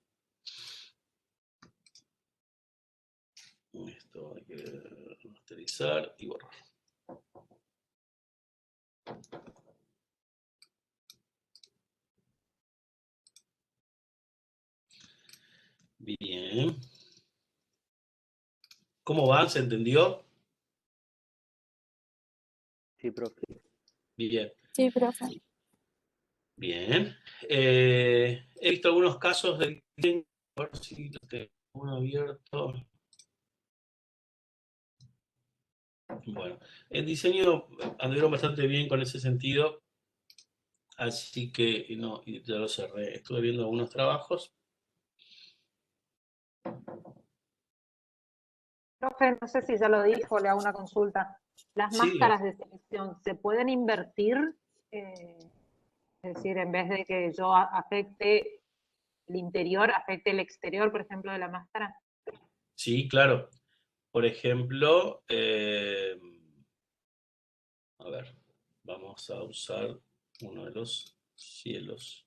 Esto hay que masterizar y borrar. Bien. ¿Cómo va? ¿Se entendió? Sí, profe. Bien. Sí, profe. Bien. He visto algunos casos de diseño. A ver si lo tengo uno abierto. Bueno, el diseño anduvieron bastante bien con ese sentido, así que no, ya lo cerré. Estuve viendo algunos trabajos. Profe, no sé si ya lo dijo, le hago una consulta. ¿Las Sí, máscaras de selección se pueden invertir? Es decir, en vez de que yo afecte el interior, afecte el exterior, por ejemplo, de la máscara. sí, claro. Por ejemplo, a ver, vamos a usar uno de los cielos.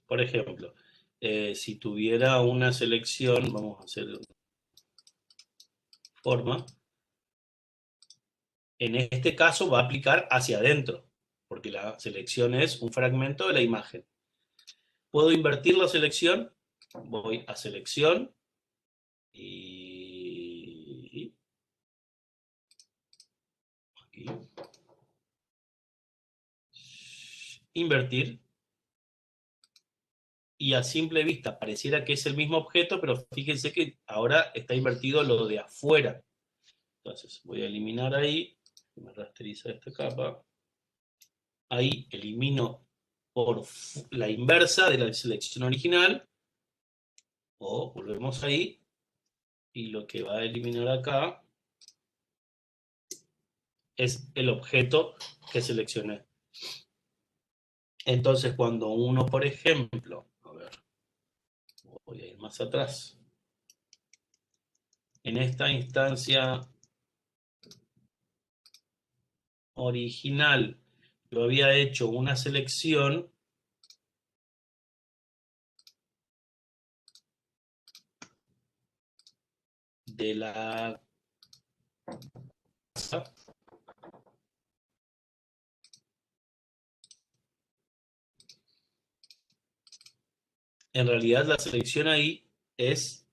Por ejemplo, si tuviera una selección, vamos a hacer forma. En este caso va a aplicar hacia adentro, porque la selección es un fragmento de la imagen. Puedo invertir la selección, voy a selección y aquí, invertir, y a simple vista pareciera que es el mismo objeto, pero fíjense que ahora está invertido lo de afuera. Entonces voy a eliminar ahí, me rasteriza esta capa, ahí elimino por la inversa de la selección original, o volvemos ahí, y lo que va a eliminar acá es el objeto que seleccioné. Entonces, cuando uno, por ejemplo, a ver, voy a ir más atrás, en esta instancia original, yo había hecho una selección de la casa. En realidad la selección ahí es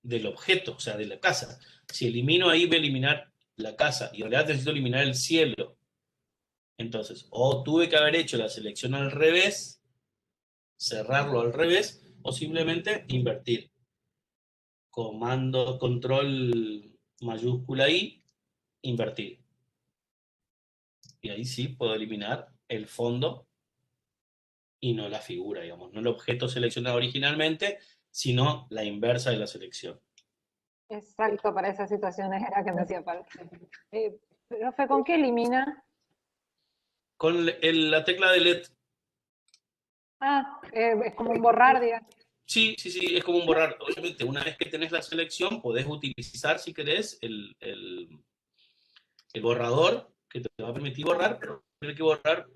del objeto, o sea, de la casa. Si elimino ahí, voy a eliminar la casa, y en realidad necesito eliminar el cielo. Entonces, o tuve que haber hecho la selección al revés, cerrarlo al revés, o simplemente invertir. Comando, control mayúscula I, invertir. Y ahí sí puedo eliminar el fondo y no la figura, digamos, no el objeto seleccionado originalmente, sino la inversa de la selección. Exacto, para esas situaciones era que me hacía falta. Profe, ¿con qué elimina? Con la tecla de LED, Ah, es como un borrar, digamos. sí, sí, sí, es como un borrar. Obviamente, una vez que tenés la selección, podés utilizar, si querés, el borrador, que te va a permitir borrar, pero tienes que borrar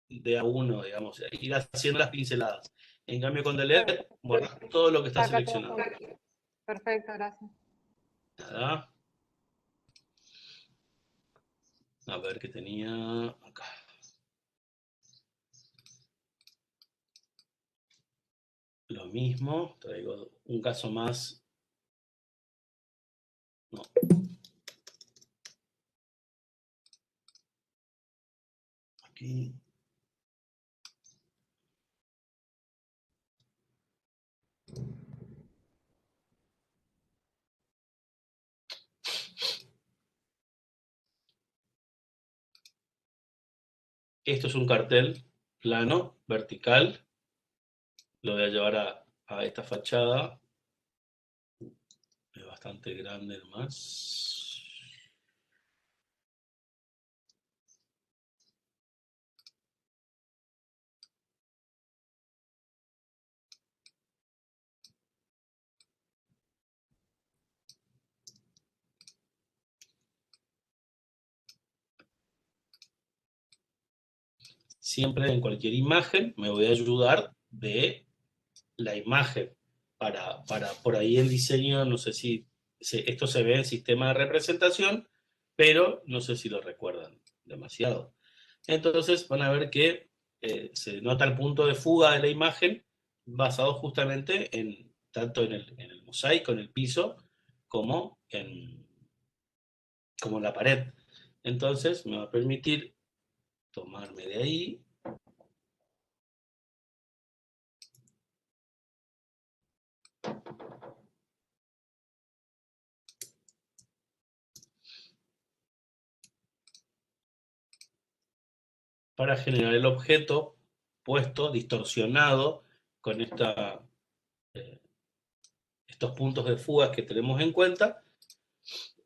de a uno, digamos, ir haciendo las pinceladas. En cambio, con delete, borras todo lo que está Saca todo. seleccionado. Perfecto, gracias. Nada. A ver qué tenía acá. Lo mismo, traigo un caso más. No. Aquí. Esto es un cartel plano, vertical. Lo voy a llevar a esta fachada. Es bastante grande nomás. siempre en cualquier imagen me voy a ayudar de la imagen. Para por ahí el diseño, no sé si esto se ve en sistema de representación, pero no sé si lo recuerdan demasiado. Entonces van a ver que se nota el punto de fuga de la imagen basado justamente tanto en el mosaico, en el piso, como en la pared. Entonces me va a permitir tomarme de ahí. Para generar el objeto puesto, distorsionado, con estos puntos de fugas que tenemos en cuenta,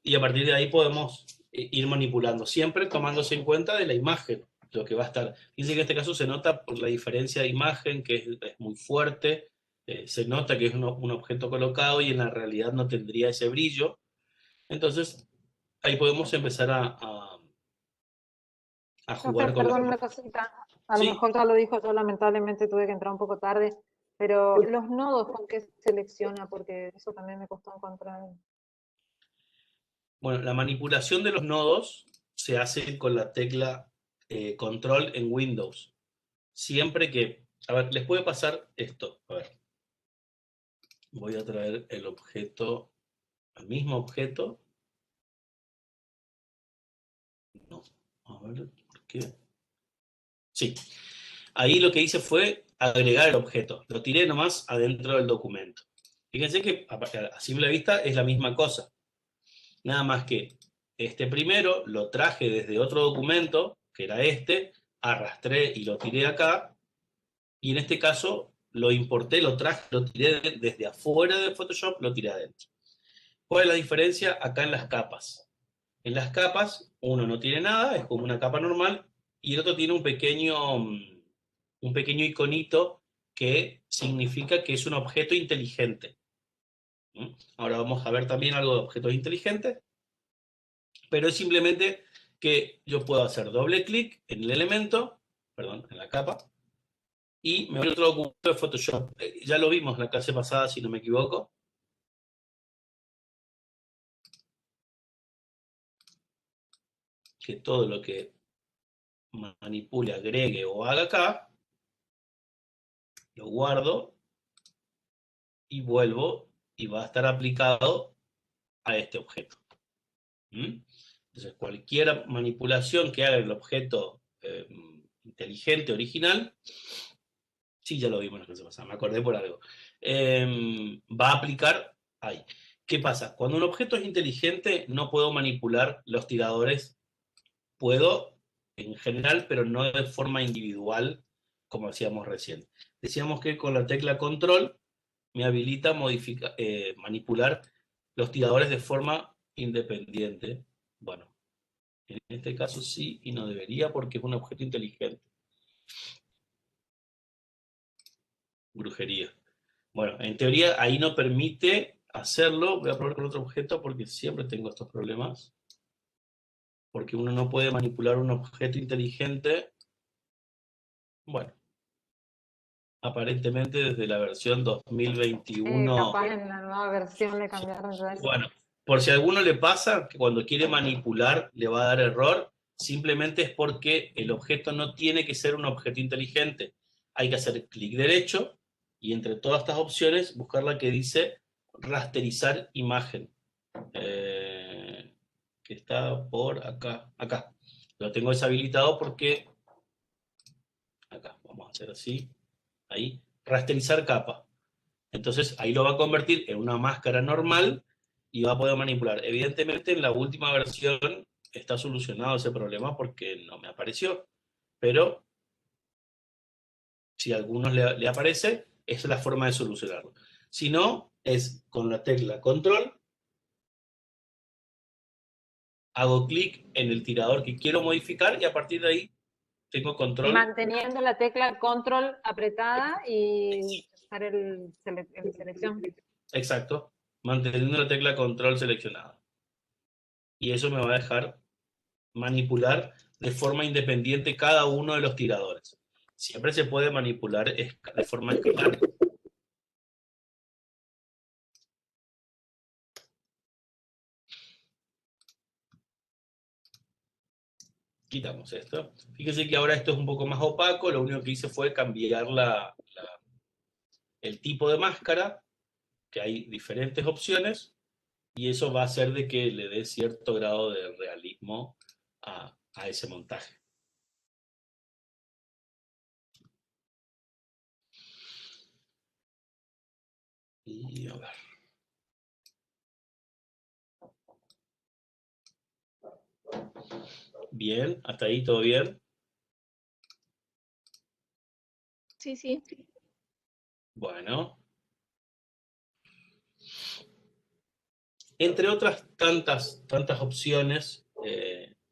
y a partir de ahí podemos ir manipulando, siempre tomándose en cuenta de la imagen, lo que va a estar. Fíjense que en este caso se nota por la diferencia de imagen, que es muy fuerte, se nota que es un objeto colocado y en la realidad no tendría ese brillo. Entonces, ahí podemos empezar a jugar con Perdón, una cosita. A lo Sí. mejor ya lo dijo, yo lamentablemente tuve que entrar un poco tarde, pero los nodos, ¿con qué selecciona? Porque eso también me costó encontrar. Bueno, la manipulación de los nodos se hace con la tecla control en Windows. Siempre que, a ver, les puede pasar esto. A ver, voy a traer el objeto, el mismo objeto. No, a ver, ¿por qué? Sí, ahí lo que hice fue agregar el objeto. Lo tiré nomás adentro del documento. Fíjense que a simple vista es la misma cosa. Nada más que este primero lo traje desde otro documento, que era este, arrastré y lo tiré acá, y en este caso lo importé, lo traje, lo tiré desde afuera de Photoshop, lo tiré adentro. ¿Cuál es la diferencia acá en las capas? En las capas, uno no tiene nada, es como una capa normal, y el otro tiene un pequeño iconito que significa que es un objeto inteligente. Ahora vamos a ver también algo de objetos inteligentes, pero es simplemente que yo puedo hacer doble clic en el elemento, perdón, en la capa, y me voy a otro documento de Photoshop. Ya lo vimos en la clase pasada, si no me equivoco. Que todo lo que manipule, agregue o haga acá, lo guardo y vuelvo y va a estar aplicado a este objeto. Entonces, cualquier manipulación que haga el objeto inteligente, original, sí, ya lo vimos en la clase pasada, me acordé por algo, va a aplicar ahí. ¿Qué pasa? Cuando un objeto es inteligente, no puedo manipular los tiradores. Puedo, en general, pero no de forma individual, como decíamos recién. Decíamos que con la tecla control me habilita manipular los tiradores de forma independiente. Bueno, en este caso sí y no debería porque es un objeto inteligente. Brujería. Bueno, en teoría ahí no permite hacerlo. Voy a probar con otro objeto porque siempre tengo estos problemas. Porque uno no puede manipular un objeto inteligente. Bueno, aparentemente desde la versión 2021. Capaz en la nueva versión le cambiaron ya eso. Bueno, por si a alguno le pasa que cuando quiere manipular le va a dar error, simplemente es porque el objeto no tiene que ser un objeto inteligente. Hay que hacer clic derecho y entre todas estas opciones buscar la que dice rasterizar imagen. Que está por acá. Acá. Lo tengo deshabilitado porque acá, vamos a hacer así. Ahí, rasterizar capa. Entonces ahí lo va a convertir en una máscara normal y va a poder manipular. Evidentemente en la última versión está solucionado ese problema porque no me apareció. Pero si a algunos le aparece, esa es la forma de solucionarlo. Si no, es con la tecla control, hago clic en el tirador que quiero modificar y a partir de ahí tengo control. Manteniendo la tecla control apretada y usar el selección. Exacto, manteniendo la tecla control seleccionada. Y eso me va a dejar manipular de forma independiente cada uno de los tiradores. siempre se puede manipular de forma escalar. Quitamos esto. Fíjense que ahora esto es un poco más opaco, lo único que hice fue cambiar el tipo de máscara, que hay diferentes opciones, y eso va a hacer de que le dé cierto grado de realismo a ese montaje. Y a ver. Bien, hasta ahí todo bien. Sí, sí. Bueno. Entre otras tantas opciones,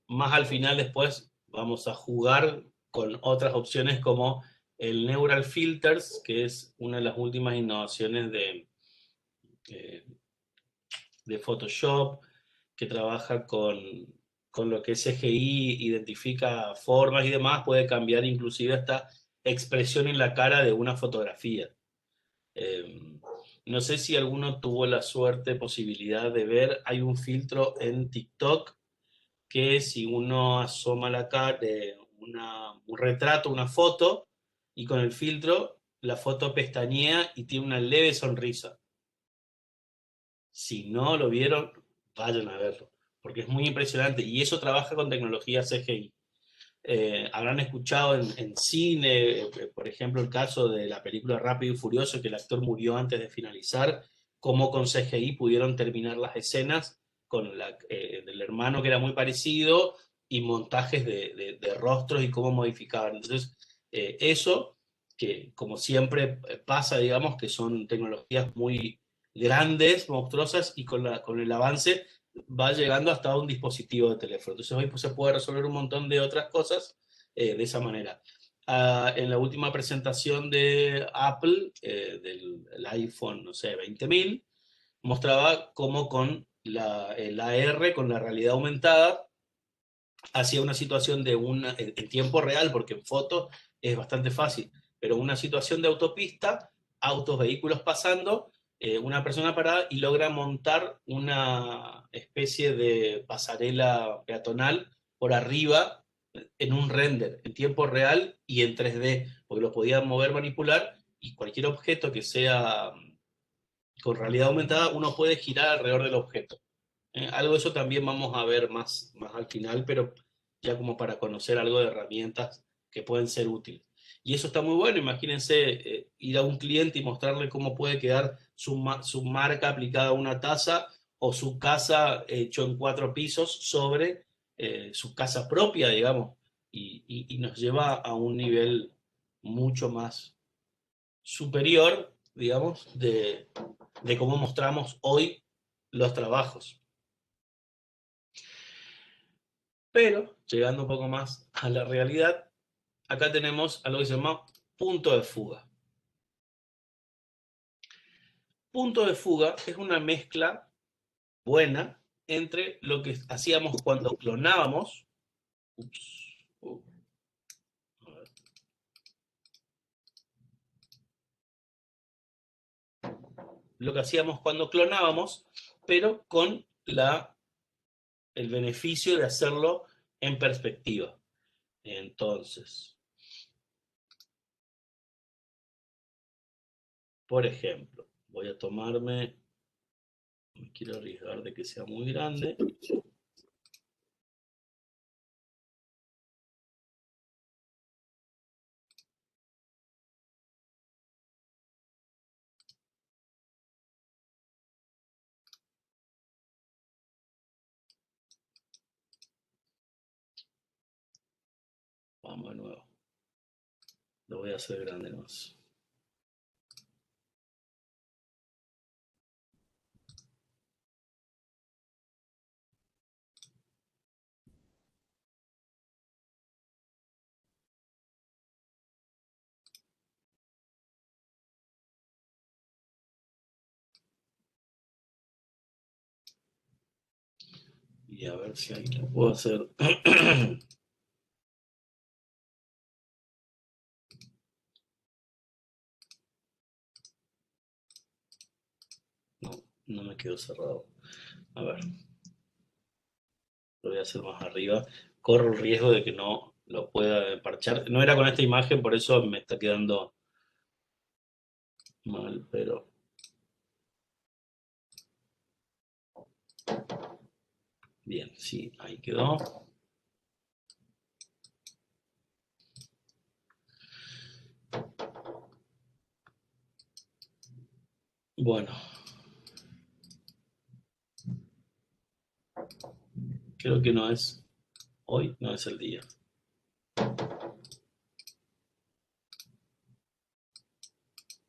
más al final después vamos a jugar con otras opciones como el Neural Filters, que es una de las últimas innovaciones eh, de Photoshop, que trabaja con lo que es CGI, identifica formas y demás, puede cambiar inclusive hasta expresión en la cara de una fotografía. No sé si alguno tuvo la suerte, posibilidad de ver, hay un filtro en TikTok que si uno asoma la cara, un retrato, una foto, y con el filtro la foto pestañea y tiene una leve sonrisa. Si no lo vieron, vayan a verlo, porque es muy impresionante y eso trabaja con tecnología CGI. Habrán escuchado en cine, por ejemplo, el caso de la película Rápido y Furioso, que el actor murió antes de finalizar, cómo con CGI pudieron terminar las escenas con del hermano que era muy parecido y montajes de rostros y cómo modificaban. Entonces, eso, que como siempre pasa, digamos, que son tecnologías muy grandes, monstruosas, y con el avance va llegando hasta un dispositivo de teléfono. Entonces hoy pues, se puede resolver un montón de otras cosas de esa manera. En la última presentación de Apple, del iPhone, no sé, 20.000, mostraba cómo con el AR, con la realidad aumentada, hacía una situación en tiempo real, porque en foto es bastante fácil, pero una situación de autopista, autos, vehículos pasando, una persona parada y logra montar una especie de pasarela peatonal por arriba en un render, en tiempo real y en 3D, porque lo podía mover, manipular, y cualquier objeto que sea con realidad aumentada, uno puede girar alrededor del objeto. Algo de eso también vamos a ver más al final, pero ya como para conocer algo de herramientas que pueden ser útiles. Y eso está muy bueno, imagínense ir a un cliente y mostrarle cómo puede quedar su marca aplicada a una taza o su casa hecho en 4 pisos sobre su casa propia, digamos, y nos lleva a un nivel mucho más superior, digamos, de cómo mostramos hoy los trabajos. Pero, llegando un poco más a la realidad, acá tenemos algo que se llama punto de fuga. Punto de fuga es una mezcla buena entre lo que hacíamos cuando clonábamos. Lo que hacíamos cuando clonábamos, pero con el beneficio de hacerlo en perspectiva. Entonces, por ejemplo, voy a tomarme, no quiero arriesgar de que sea muy grande. Vamos de nuevo. Lo voy a hacer grande más. Y a ver si ahí lo puedo hacer. No me quedó cerrado. A ver. Lo voy a hacer más arriba. Corro el riesgo de que no lo pueda parchar. No era con esta imagen, por eso me está quedando mal, pero... Bien, sí, ahí quedó. Bueno. Creo que no es... Hoy no es el día.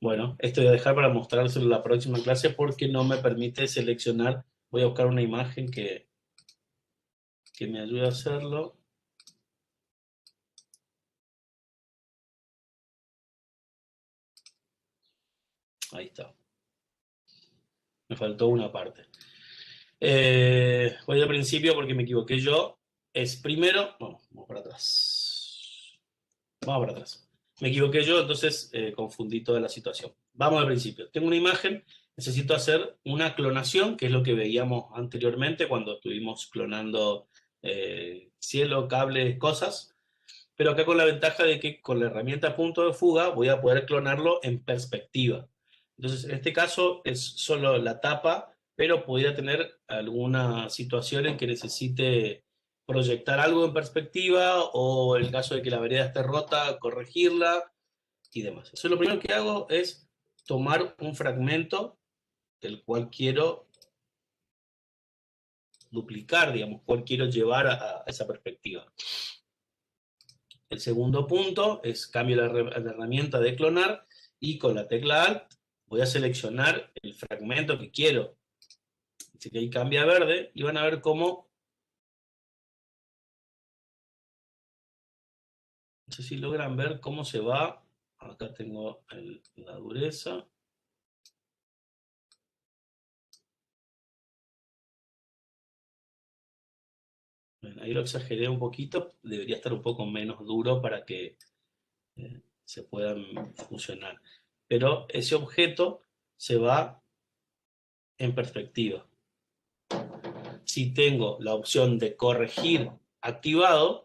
Bueno, esto voy a dejar para mostrárselo en la próxima clase porque no me permite seleccionar. Voy a buscar una imagen que me ayude a hacerlo. Ahí está. Me faltó una parte. Voy al principio porque me equivoqué yo. Es primero... Vamos para atrás. Vamos para atrás. Me equivoqué yo, entonces confundí toda la situación. Vamos al principio. Tengo una imagen, necesito hacer una clonación, que es lo que veíamos anteriormente cuando estuvimos clonando cielo, cables, cosas. Pero acá con la ventaja de que con la herramienta punto de fuga voy a poder clonarlo en perspectiva. Entonces, en este caso es solo la tapa, pero podría tener alguna situación en que necesite proyectar algo en perspectiva, o en el caso de que la vereda esté rota, corregirla y demás. Entonces, lo primero que hago es tomar un fragmento del cual quiero duplicar, digamos, cual quiero llevar a esa perspectiva. El segundo punto es cambio la herramienta de clonar y con la tecla Alt voy a seleccionar el fragmento que quiero. Así que ahí cambia a verde y van a ver cómo... No sé si logran ver cómo se va. Acá tengo la dureza. Bueno, ahí lo exageré un poquito. Debería estar un poco menos duro para que se puedan fusionar. Pero ese objeto se va en perspectiva. Si tengo la opción de corregir activado,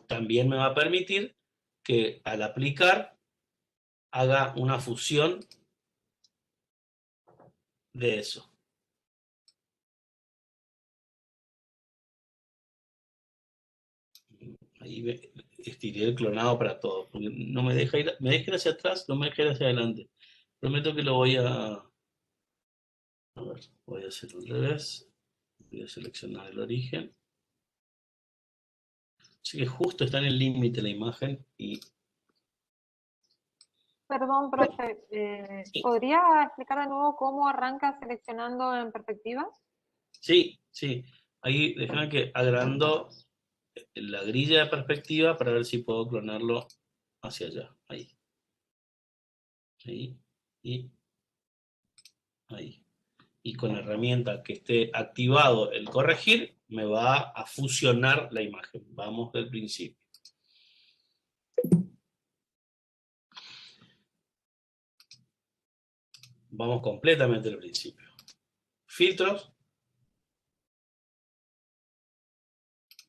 también me va a permitir que al aplicar haga una fusión de eso. Ahí estiré el clonado para todo, porque no me deja ir, me deja ir hacia atrás, no me deja ir hacia adelante. Prometo que lo voy a ver, voy a hacer al revés. Voy a seleccionar el origen. Así que justo está en el límite la imagen y... Perdón, profe, Sí, ¿podría explicar de nuevo cómo arranca seleccionando en perspectiva? sí, sí. Ahí déjame que agrando la grilla de perspectiva para ver si puedo clonarlo hacia allá. Ahí. Ahí. Y ahí. Y con la herramienta que esté activado el corregir, me va a fusionar la imagen. Vamos del principio. Vamos completamente del principio. Filtros.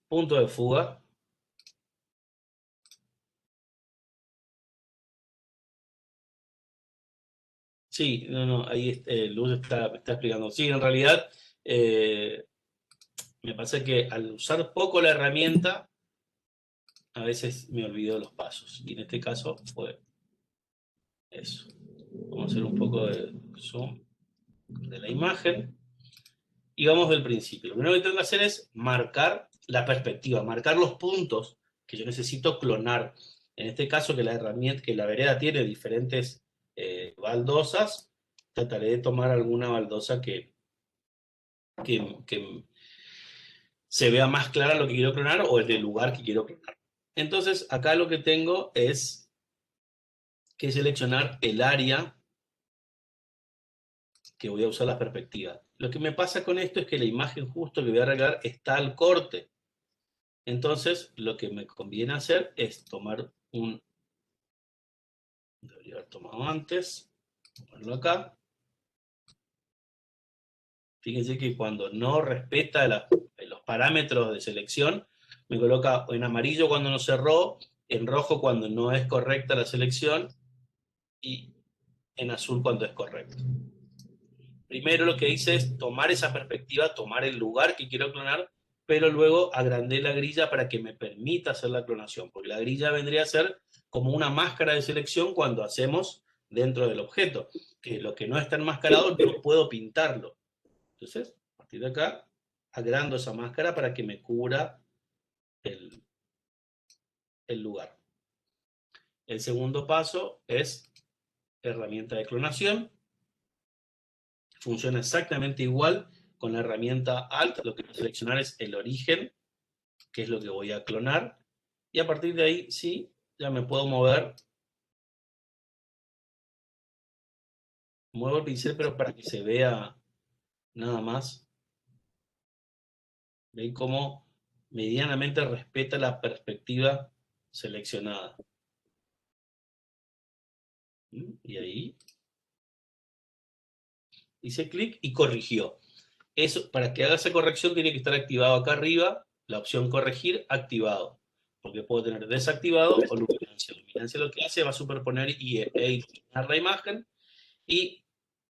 Punto de fuga. Sí, no, ahí Luz está explicando. Sí, en realidad me pasa que al usar poco la herramienta, a veces me olvido los pasos. Y en este caso fue eso. Vamos a hacer un poco de zoom de la imagen. Y vamos del principio. Lo primero que tengo que hacer es marcar la perspectiva, marcar los puntos que yo necesito clonar. En este caso, que la herramienta, que la vereda tiene diferentes baldosas, trataré de tomar alguna baldosa que se vea más clara lo que quiero clonar o el del lugar que quiero clonar. Entonces, acá lo que tengo es que seleccionar el área que voy a usar la perspectiva. Lo que me pasa con esto es que la imagen justo que voy a arreglar está al corte. Entonces, lo que me conviene hacer es tomar un... Debería haber tomado antes. Ponerlo acá. Fíjense que cuando no respeta los parámetros de selección, me coloca en amarillo cuando no cerró, en rojo cuando no es correcta la selección y en azul cuando es correcto. Primero lo que hice es tomar esa perspectiva, tomar el lugar que quiero clonar, pero luego agrandé la grilla para que me permita hacer la clonación, porque la grilla vendría a ser como una máscara de selección cuando hacemos dentro del objeto, que lo que no está enmascarado no puedo pintarlo. Entonces, a partir de acá, agrando esa máscara para que me cubra el lugar. El segundo paso es herramienta de clonación. Funciona exactamente igual con la herramienta Alt. Lo que voy a seleccionar es el origen, que es lo que voy a clonar. Y a partir de ahí, sí, ya me puedo mover. Muevo el pincel, pero para que se vea nada más. ¿Ven cómo medianamente respeta la perspectiva seleccionada? Y ahí hice clic y corrigió. Eso, para que haga esa corrección tiene que estar activado acá arriba, la opción corregir activado, porque puedo tener desactivado o luminancia. Luminancia lo que hace va a superponer e iluminar la imagen, y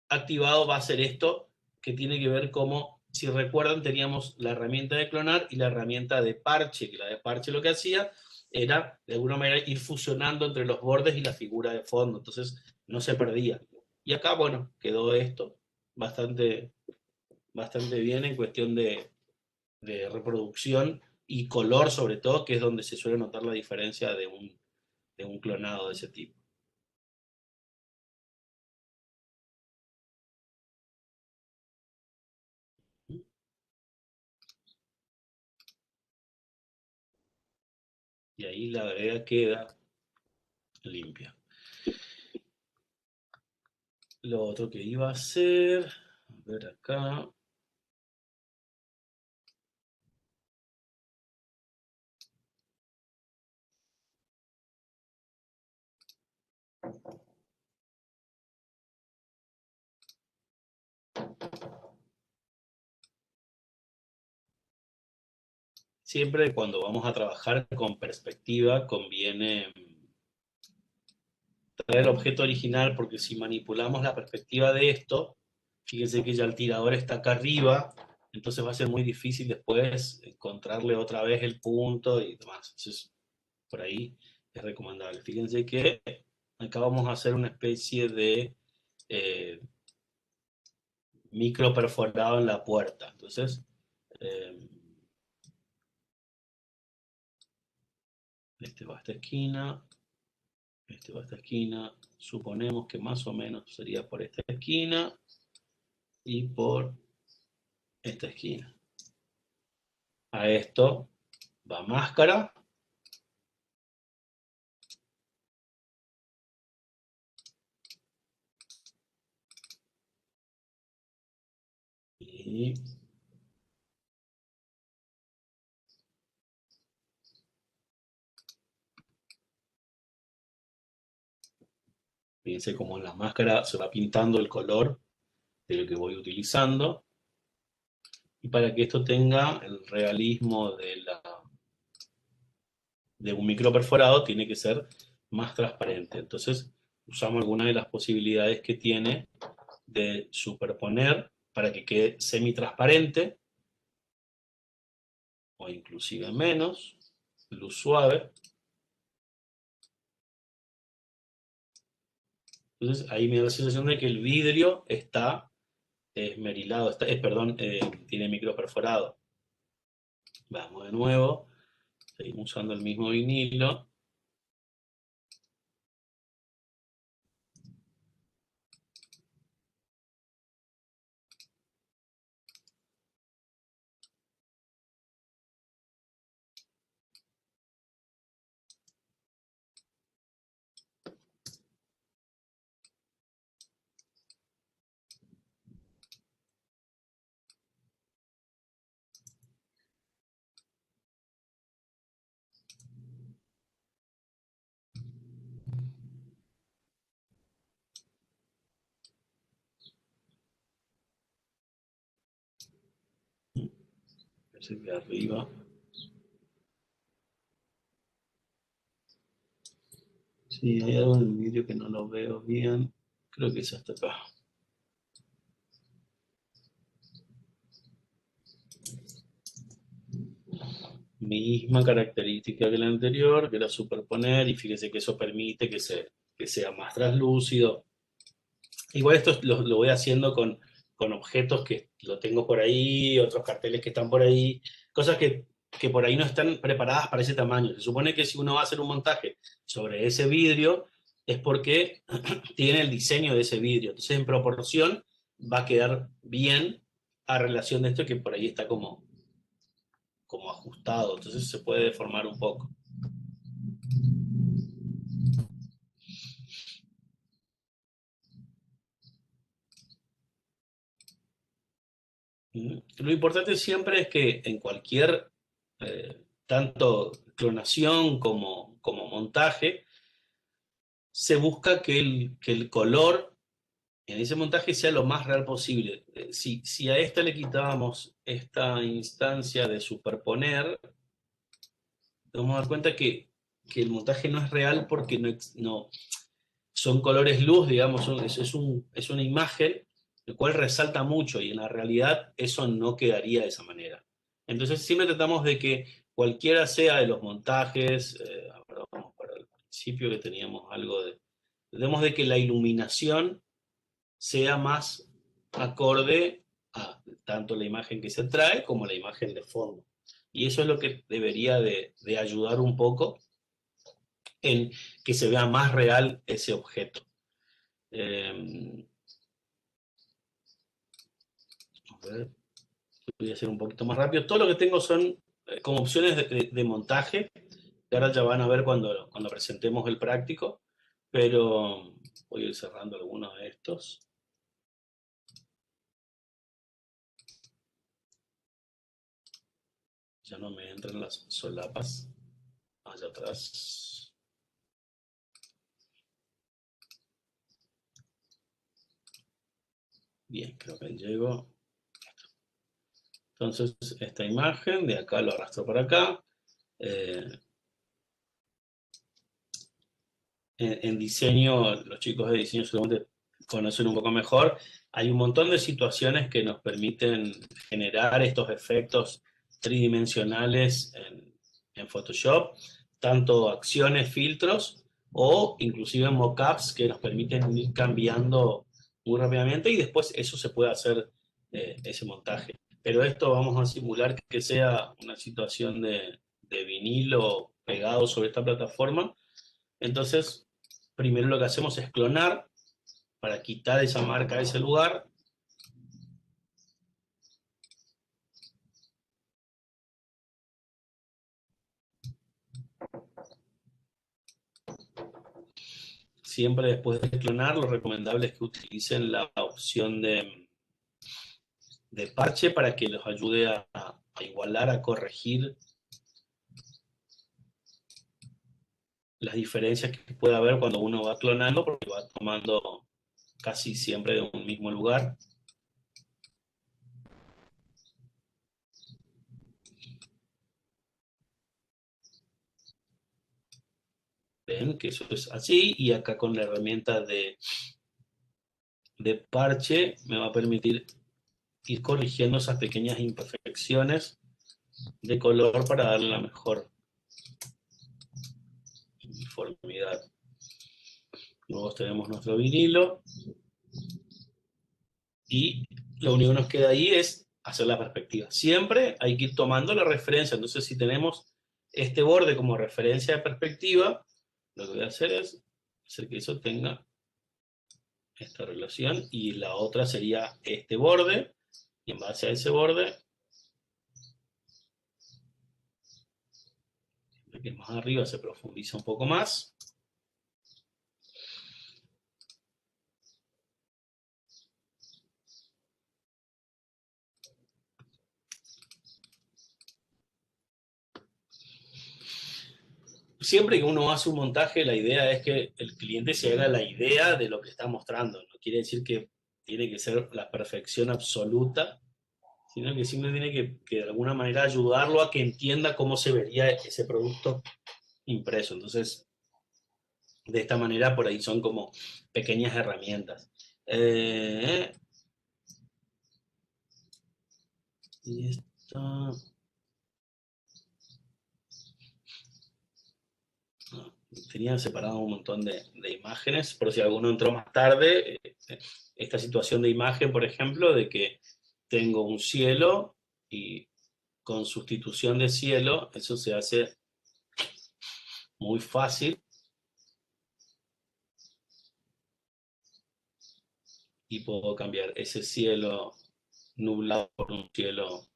activado va a ser esto, que tiene que ver como, si recuerdan, teníamos la herramienta de clonar y la herramienta de parche, que la de parche lo que hacía era, de alguna manera, ir fusionando entre los bordes y la figura de fondo, entonces no se perdía. Y acá, bueno, quedó esto bastante bien en cuestión de reproducción y color sobre todo, que es donde se suele notar la diferencia de un clonado de ese tipo. Y ahí la vereda queda limpia. Lo otro que iba a hacer, a ver acá. Siempre cuando vamos a trabajar con perspectiva conviene traer el objeto original, porque si manipulamos la perspectiva de esto, fíjense que ya el tirador está acá arriba, entonces va a ser muy difícil después encontrarle otra vez el punto y demás. Entonces, por ahí es recomendable. Fíjense que acá vamos a hacer una especie de micro perforado en la puerta. Entonces, este va a esta esquina, este va a esta esquina, suponemos que más o menos sería por esta esquina y por esta esquina. A esto va máscara. Y fíjense cómo en la máscara se va pintando el color de lo que voy utilizando. Y para que esto tenga el realismo de un micro perforado, tiene que ser más transparente. Entonces, usamos alguna de las posibilidades que tiene de superponer para que quede semi-transparente, o inclusive menos, luz suave. Entonces, ahí me da la sensación de que el vidrio está esmerilado, tiene micro perforado. Vamos de nuevo, seguimos usando el mismo vinilo. Se ve arriba. Sí, hay algo en el vídeo que no lo veo bien. Creo que es hasta acá. Misma característica que la anterior, que era superponer, y fíjese que eso permite que sea más translúcido. Igual esto lo voy haciendo con objetos que lo tengo por ahí, otros carteles que están por ahí, cosas que por ahí no están preparadas para ese tamaño. Se supone que si uno va a hacer un montaje sobre ese vidrio, es porque tiene el diseño de ese vidrio. Entonces, en proporción, va a quedar bien a relación de esto que por ahí está como ajustado. Entonces, se puede deformar un poco. Lo importante siempre es que en cualquier, tanto clonación como montaje, se busca que el color en ese montaje sea lo más real posible. Si a esta le quitábamos esta instancia de superponer, vamos a dar cuenta que el montaje no es real porque no son colores luz, digamos, es una imagen, el cual resalta mucho, y en la realidad eso no quedaría de esa manera. Entonces siempre tratamos de que cualquiera sea de los montajes, ahora vamos para el principio que teníamos algo tratemos de que la iluminación sea más acorde a tanto la imagen que se trae como la imagen de fondo. Y eso es lo que debería de ayudar un poco en que se vea más real ese objeto. A ver, voy a hacer un poquito más rápido. Todo lo que tengo son como opciones de montaje, que ahora ya van a ver cuando presentemos el práctico, pero voy a ir cerrando algunos de estos. Ya no me entran las solapas allá atrás. Bien, creo que llego. Entonces, esta imagen, de acá lo arrastro para acá. En diseño, los chicos de diseño seguramente conocen un poco mejor. Hay un montón de situaciones que nos permiten generar estos efectos tridimensionales en Photoshop, tanto acciones, filtros, o inclusive mockups que nos permiten ir cambiando muy rápidamente, y después eso se puede hacer, ese montaje. Pero esto vamos a simular que sea una situación de vinilo pegado sobre esta plataforma. Entonces, primero lo que hacemos es clonar para quitar esa marca de ese lugar. Siempre después de clonar, lo recomendable es que utilicen la opción de parche para que los ayude a igualar, a corregir las diferencias que puede haber cuando uno va clonando, porque va tomando casi siempre de un mismo lugar. Ven que eso es así, y acá con la herramienta de parche me va a permitir ir corrigiendo esas pequeñas imperfecciones de color para darle la mejor uniformidad. Luego tenemos nuestro vinilo, y lo único que nos queda ahí es hacer la perspectiva. Siempre hay que ir tomando la referencia. Entonces, si tenemos este borde como referencia de perspectiva, lo que voy a hacer es hacer que eso tenga esta relación, y la otra sería este borde, y en base a ese borde, que más arriba se profundiza un poco más. Siempre que uno hace un montaje, la idea es que el cliente se haga la idea de lo que está mostrando. No quiere decir que tiene que ser la perfección absoluta, sino que simplemente tiene que de alguna manera ayudarlo a que entienda cómo se vería ese producto impreso. Entonces, de esta manera, por ahí son como pequeñas herramientas. Y esta... Tenía separado un montón de imágenes, por si alguno entró más tarde, esta situación de imagen, por ejemplo, de que tengo un cielo y con sustitución de cielo, eso se hace muy fácil y puedo cambiar ese cielo nublado por un cielo.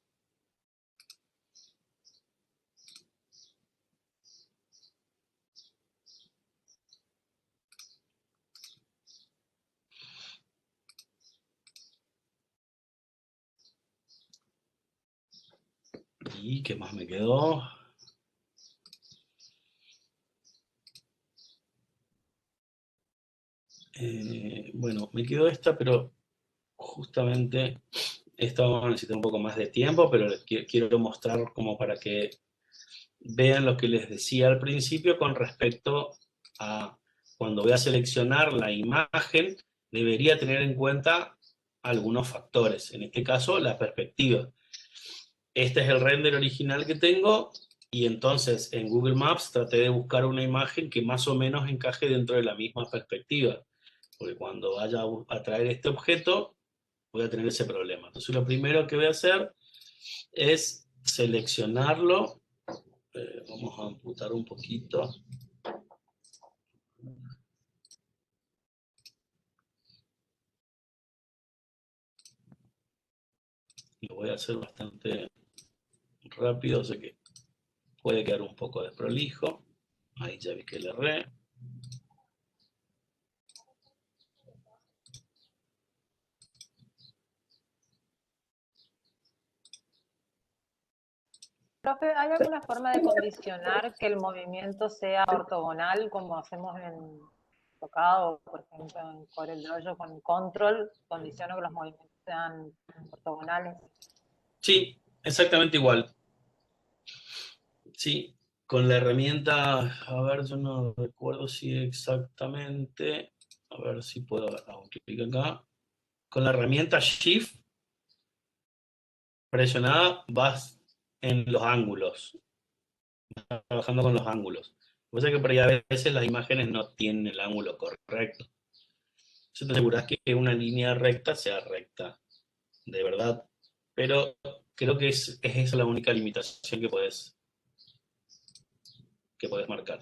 ¿Y qué más me quedó? Bueno, me quedó esta, pero justamente esta vamos a necesitar un poco más de tiempo, pero les quiero mostrar como para que vean lo que les decía al principio con respecto a cuando voy a seleccionar la imagen, debería tener en cuenta algunos factores. En este caso, la perspectiva. Este es el render original que tengo y entonces en Google Maps traté de buscar una imagen que más o menos encaje dentro de la misma perspectiva. Porque cuando vaya a traer este objeto, voy a tener ese problema. Entonces lo primero que voy a hacer es seleccionarlo. Vamos a amputar un poquito. Lo voy a hacer bastante rápido, sé que puede quedar un poco desprolijo. Ahí ya vi que le erré. Profe, ¿hay alguna forma de condicionar que el movimiento sea ortogonal como hacemos en tocado, por ejemplo, en CorelDRAW con control? Condiciono que los movimientos sean ortogonales. Sí, exactamente igual. Sí, con la herramienta, a ver, yo no recuerdo si exactamente, a ver si puedo dar un clic acá. Con la herramienta Shift presionada vas en los ángulos, trabajando con los ángulos. Lo que pasa es que por ahí a veces las imágenes no tienen el ángulo correcto. Entonces te aseguras que una línea recta sea recta, de verdad. Pero creo que es esa la única limitación que puedes marcar.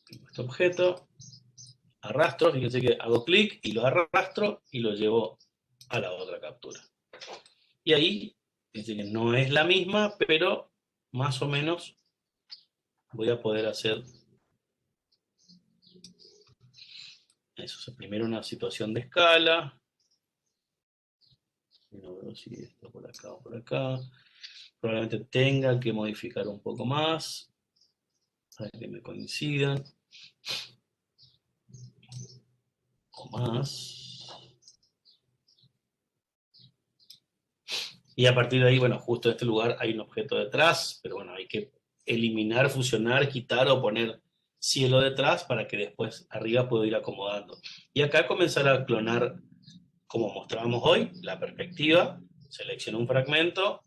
Este objeto, arrastro, fíjense que hago clic y lo arrastro y lo llevo a la otra captura. Y ahí, fíjense que no es la misma, pero más o menos voy a poder hacer eso. O sea, primero una situación de escala. No veo si está por acá o por acá. Probablemente tenga que modificar un poco más para que me coincidan. O más. Y a partir de ahí, bueno, justo en este lugar hay un objeto detrás, pero bueno, hay que eliminar, fusionar, quitar o poner cielo detrás para que después arriba pueda ir acomodando. Y acá comenzar a clonar, como mostrábamos hoy, la perspectiva, selecciono un fragmento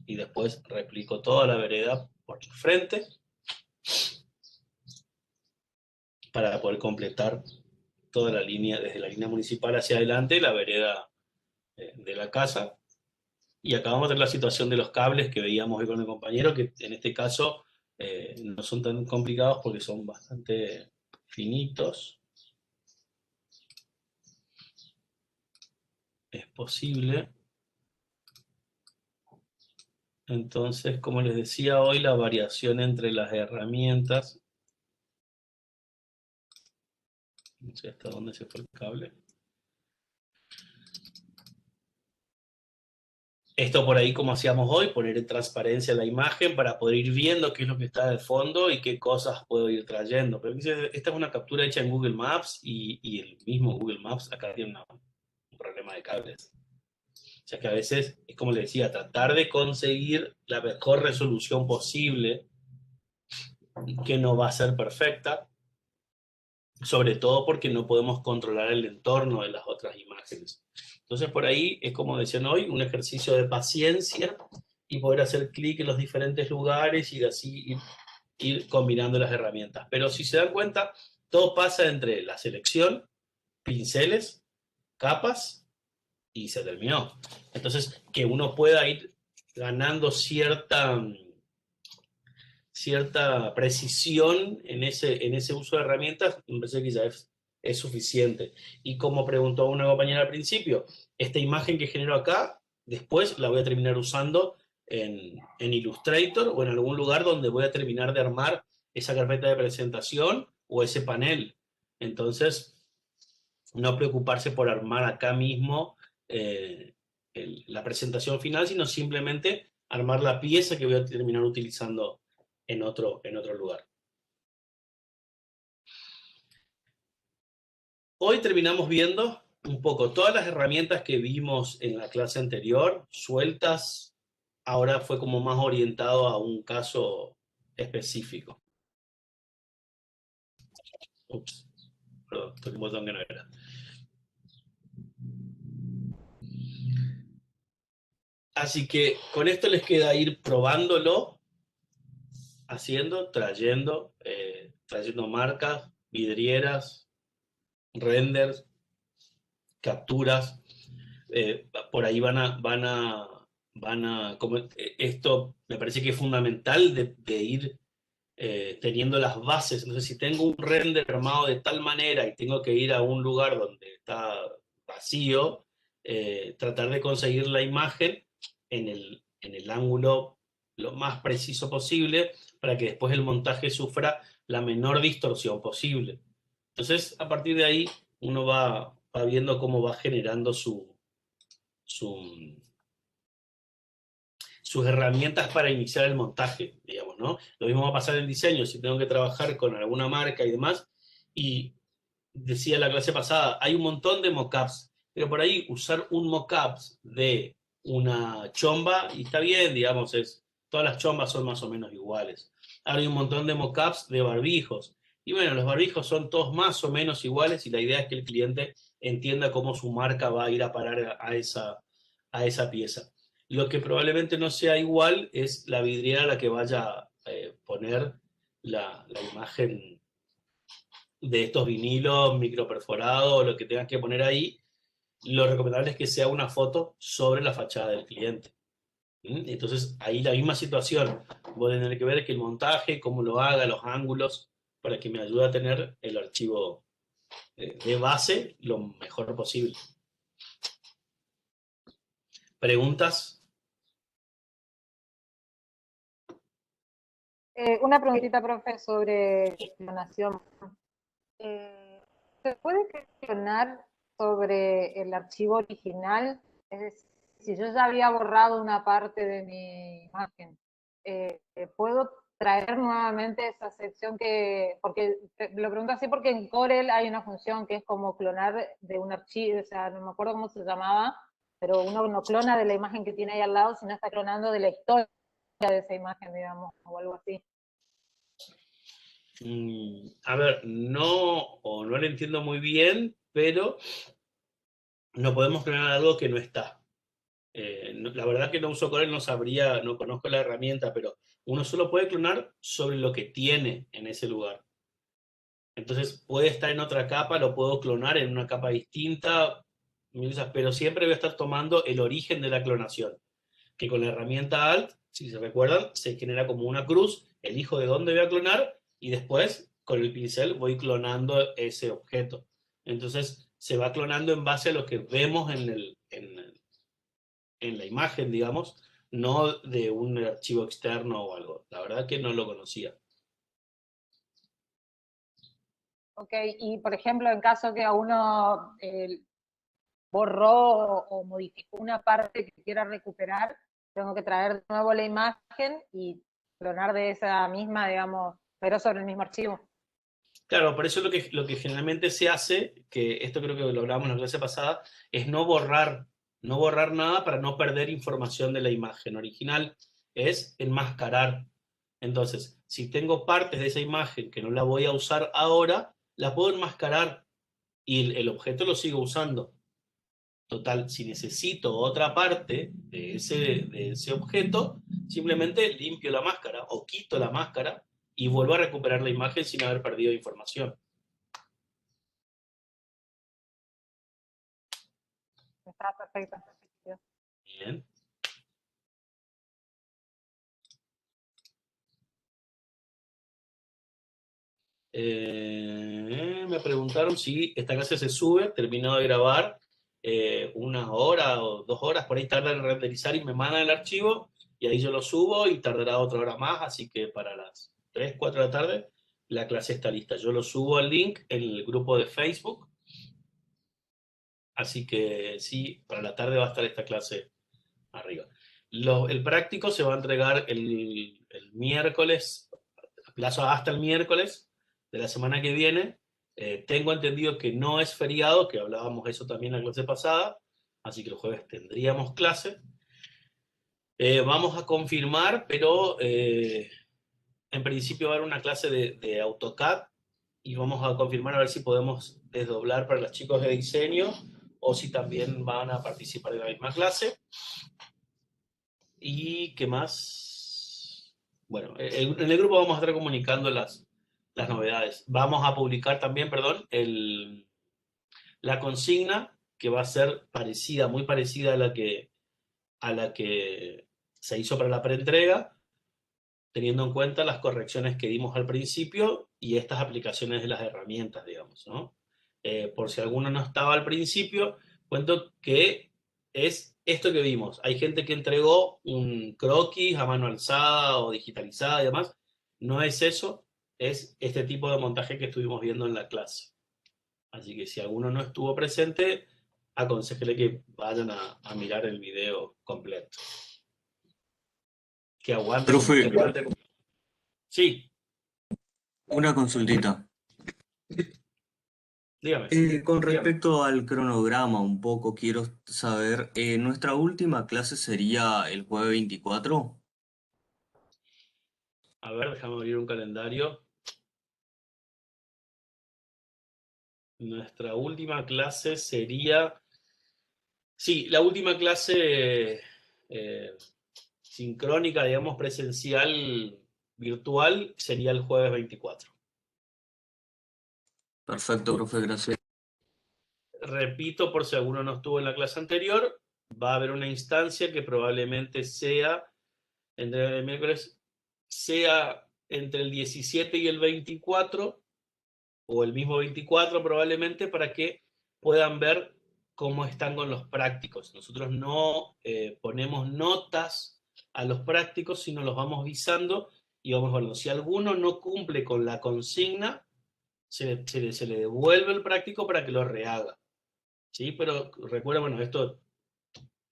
y después replico toda la vereda por el frente para poder completar toda la línea, desde la línea municipal hacia adelante, la vereda de la casa. Y acá vamos a tener la situación de los cables que veíamos hoy con el compañero, que en este caso no son tan complicados porque son bastante finitos. Es posible. Entonces, como les decía hoy, la variación entre las herramientas. No sé hasta dónde se fue el cable. Esto por ahí, como hacíamos hoy, poner en transparencia la imagen para poder ir viendo qué es lo que está de fondo y qué cosas puedo ir trayendo. Pero esta es una captura hecha en Google Maps y el mismo Google Maps acá tiene un problema de cables. O sea que a veces, es como le decía, tratar de conseguir la mejor resolución posible, que no va a ser perfecta, sobre todo porque no podemos controlar el entorno de las otras imágenes. Entonces por ahí es, como decían hoy, un ejercicio de paciencia y poder hacer clic en los diferentes lugares y así ir combinando las herramientas. Pero si se dan cuenta, todo pasa entre la selección, pinceles, capas y se terminó. Entonces, que uno pueda ir ganando cierta precisión en ese uso de herramientas, me parece que ya es suficiente. Y como preguntó una compañera al principio, esta imagen que genero acá, después la voy a terminar usando en Illustrator o en algún lugar donde voy a terminar de armar esa carpeta de presentación o ese panel. Entonces, no preocuparse por armar acá mismo la presentación final, sino simplemente armar la pieza que voy a terminar utilizando en otro lugar. Hoy terminamos viendo un poco todas las herramientas que vimos en la clase anterior, sueltas, ahora fue como más orientado a un caso específico. Ups, perdón, toqué un botón que no era. Así que con esto les queda ir probándolo, haciendo, trayendo marcas, vidrieras, renders, capturas. Por ahí esto me parece que es fundamental de ir teniendo las bases. Entonces, si tengo un render armado de tal manera y tengo que ir a un lugar donde está vacío, tratar de conseguir la imagen en el ángulo lo más preciso posible para que después el montaje sufra la menor distorsión posible. Entonces, a partir de ahí, uno va viendo cómo va generando sus herramientas para iniciar el montaje, digamos, ¿no? Lo mismo va a pasar en diseño, si tengo que trabajar con alguna marca y demás, y decía la clase pasada, hay un montón de mockups, pero por ahí usar un mockup de una chomba, y está bien, digamos, todas las chombas son más o menos iguales. Ahora hay un montón de mockups de barbijos, y bueno, los barbijos son todos más o menos iguales, y la idea es que el cliente entienda cómo su marca va a ir a parar a esa pieza. Lo que probablemente no sea igual es la vidriera a la que vaya a poner la imagen de estos vinilos microperforados o lo que tengas que poner ahí. Lo recomendable es que sea una foto sobre la fachada del cliente. Entonces, ahí la misma situación. Voy a tener que ver que el montaje, cómo lo haga, los ángulos, para que me ayude a tener el archivo de base lo mejor posible. ¿Preguntas? Una preguntita, profe, sobre clonación. ¿Se puede clonar sobre el archivo original? Es decir, si yo ya había borrado una parte de mi imagen, ¿puedo traer nuevamente esa sección porque lo pregunto así porque en Corel hay una función que es como clonar de un archivo, o sea, no me acuerdo cómo se llamaba, pero uno no clona de la imagen que tiene ahí al lado, sino está clonando de la historia de esa imagen, digamos, o algo así. A ver, no lo entiendo muy bien, pero no podemos clonar algo que no está. La verdad que no uso Corel, no sabría, no conozco la herramienta, pero uno solo puede clonar sobre lo que tiene en ese lugar. Entonces puede estar en otra capa, lo puedo clonar en una capa distinta, pero siempre voy a estar tomando el origen de la clonación, que con la herramienta Alt, si se recuerdan, se genera como una cruz, elijo de dónde voy a clonar y después con el pincel voy clonando ese objeto. Entonces se va clonando en base a lo que vemos en la imagen, digamos, no de un archivo externo o algo. La verdad que no lo conocía. Ok, y por ejemplo, en caso que a uno borró o modificó una parte que quiera recuperar, tengo que traer de nuevo la imagen y clonar de esa misma, digamos, pero sobre el mismo archivo. Claro, por eso lo que generalmente se hace, que esto creo que lo hablábamos en la clase pasada, es no borrar nada para no perder información de la imagen original, es enmascarar. Entonces, si tengo partes de esa imagen que no la voy a usar ahora, la puedo enmascarar y el objeto lo sigo usando. Total, si necesito otra parte de ese objeto, simplemente limpio la máscara o quito la máscara y vuelvo a recuperar la imagen sin haber perdido información. Está perfecto. Bien. Me preguntaron si esta clase se sube, terminado de grabar, 1 hora o 2 horas, por ahí tarda en renderizar y me mandan el archivo, y ahí yo lo subo y tardará otra hora más, así que para las 3, 4 de la tarde la clase está lista. Yo lo subo al link en el grupo de Facebook, así que sí, para la tarde va a estar esta clase arriba. El práctico se va a entregar el miércoles, a plazo hasta el miércoles de la semana que viene. Tengo entendido que no es feriado, que hablábamos eso también en la clase pasada, así que el jueves tendríamos clase. Vamos a confirmar, pero en principio va a haber una clase de AutoCAD y vamos a confirmar a ver si podemos desdoblar para los chicos de diseño o si también van a participar en la misma clase. ¿Y qué más? Bueno, en el grupo vamos a estar comunicando las novedades. Vamos a publicar también, perdón, la consigna, que va a ser parecida, muy parecida a la que se hizo para la preentrega, teniendo en cuenta las correcciones que dimos al principio y estas aplicaciones de las herramientas, digamos, ¿no? Por si alguno no estaba al principio, cuento que es esto que vimos. Hay gente que entregó un croquis a mano alzada o digitalizada y demás. No es eso, es este tipo de montaje que estuvimos viendo en la clase. Así que si alguno no estuvo presente, aconsejele que vayan a mirar el video completo. Que aguante. Profe, Sí, una consultita. dígame. Con respecto al cronograma, un poco quiero saber, ¿nuestra última clase sería el jueves 24? A ver, déjame abrir un calendario. Nuestra última clase sería... Sí, la última clase sincrónica, digamos, presencial, virtual, sería el jueves 24. Perfecto, profe, gracias. Repito, por si alguno no estuvo en la clase anterior, va a haber una instancia que probablemente sea, entre el miércoles, sea entre el 17 y el 24, o el mismo 24 probablemente, para que puedan ver cómo están con los prácticos. Nosotros no ponemos notas a los prácticos, sino los vamos visando y vamos viendo. Si alguno no cumple con la consigna, se le devuelve el práctico para que lo rehaga. ¿Sí? Pero recuerda, bueno, esto,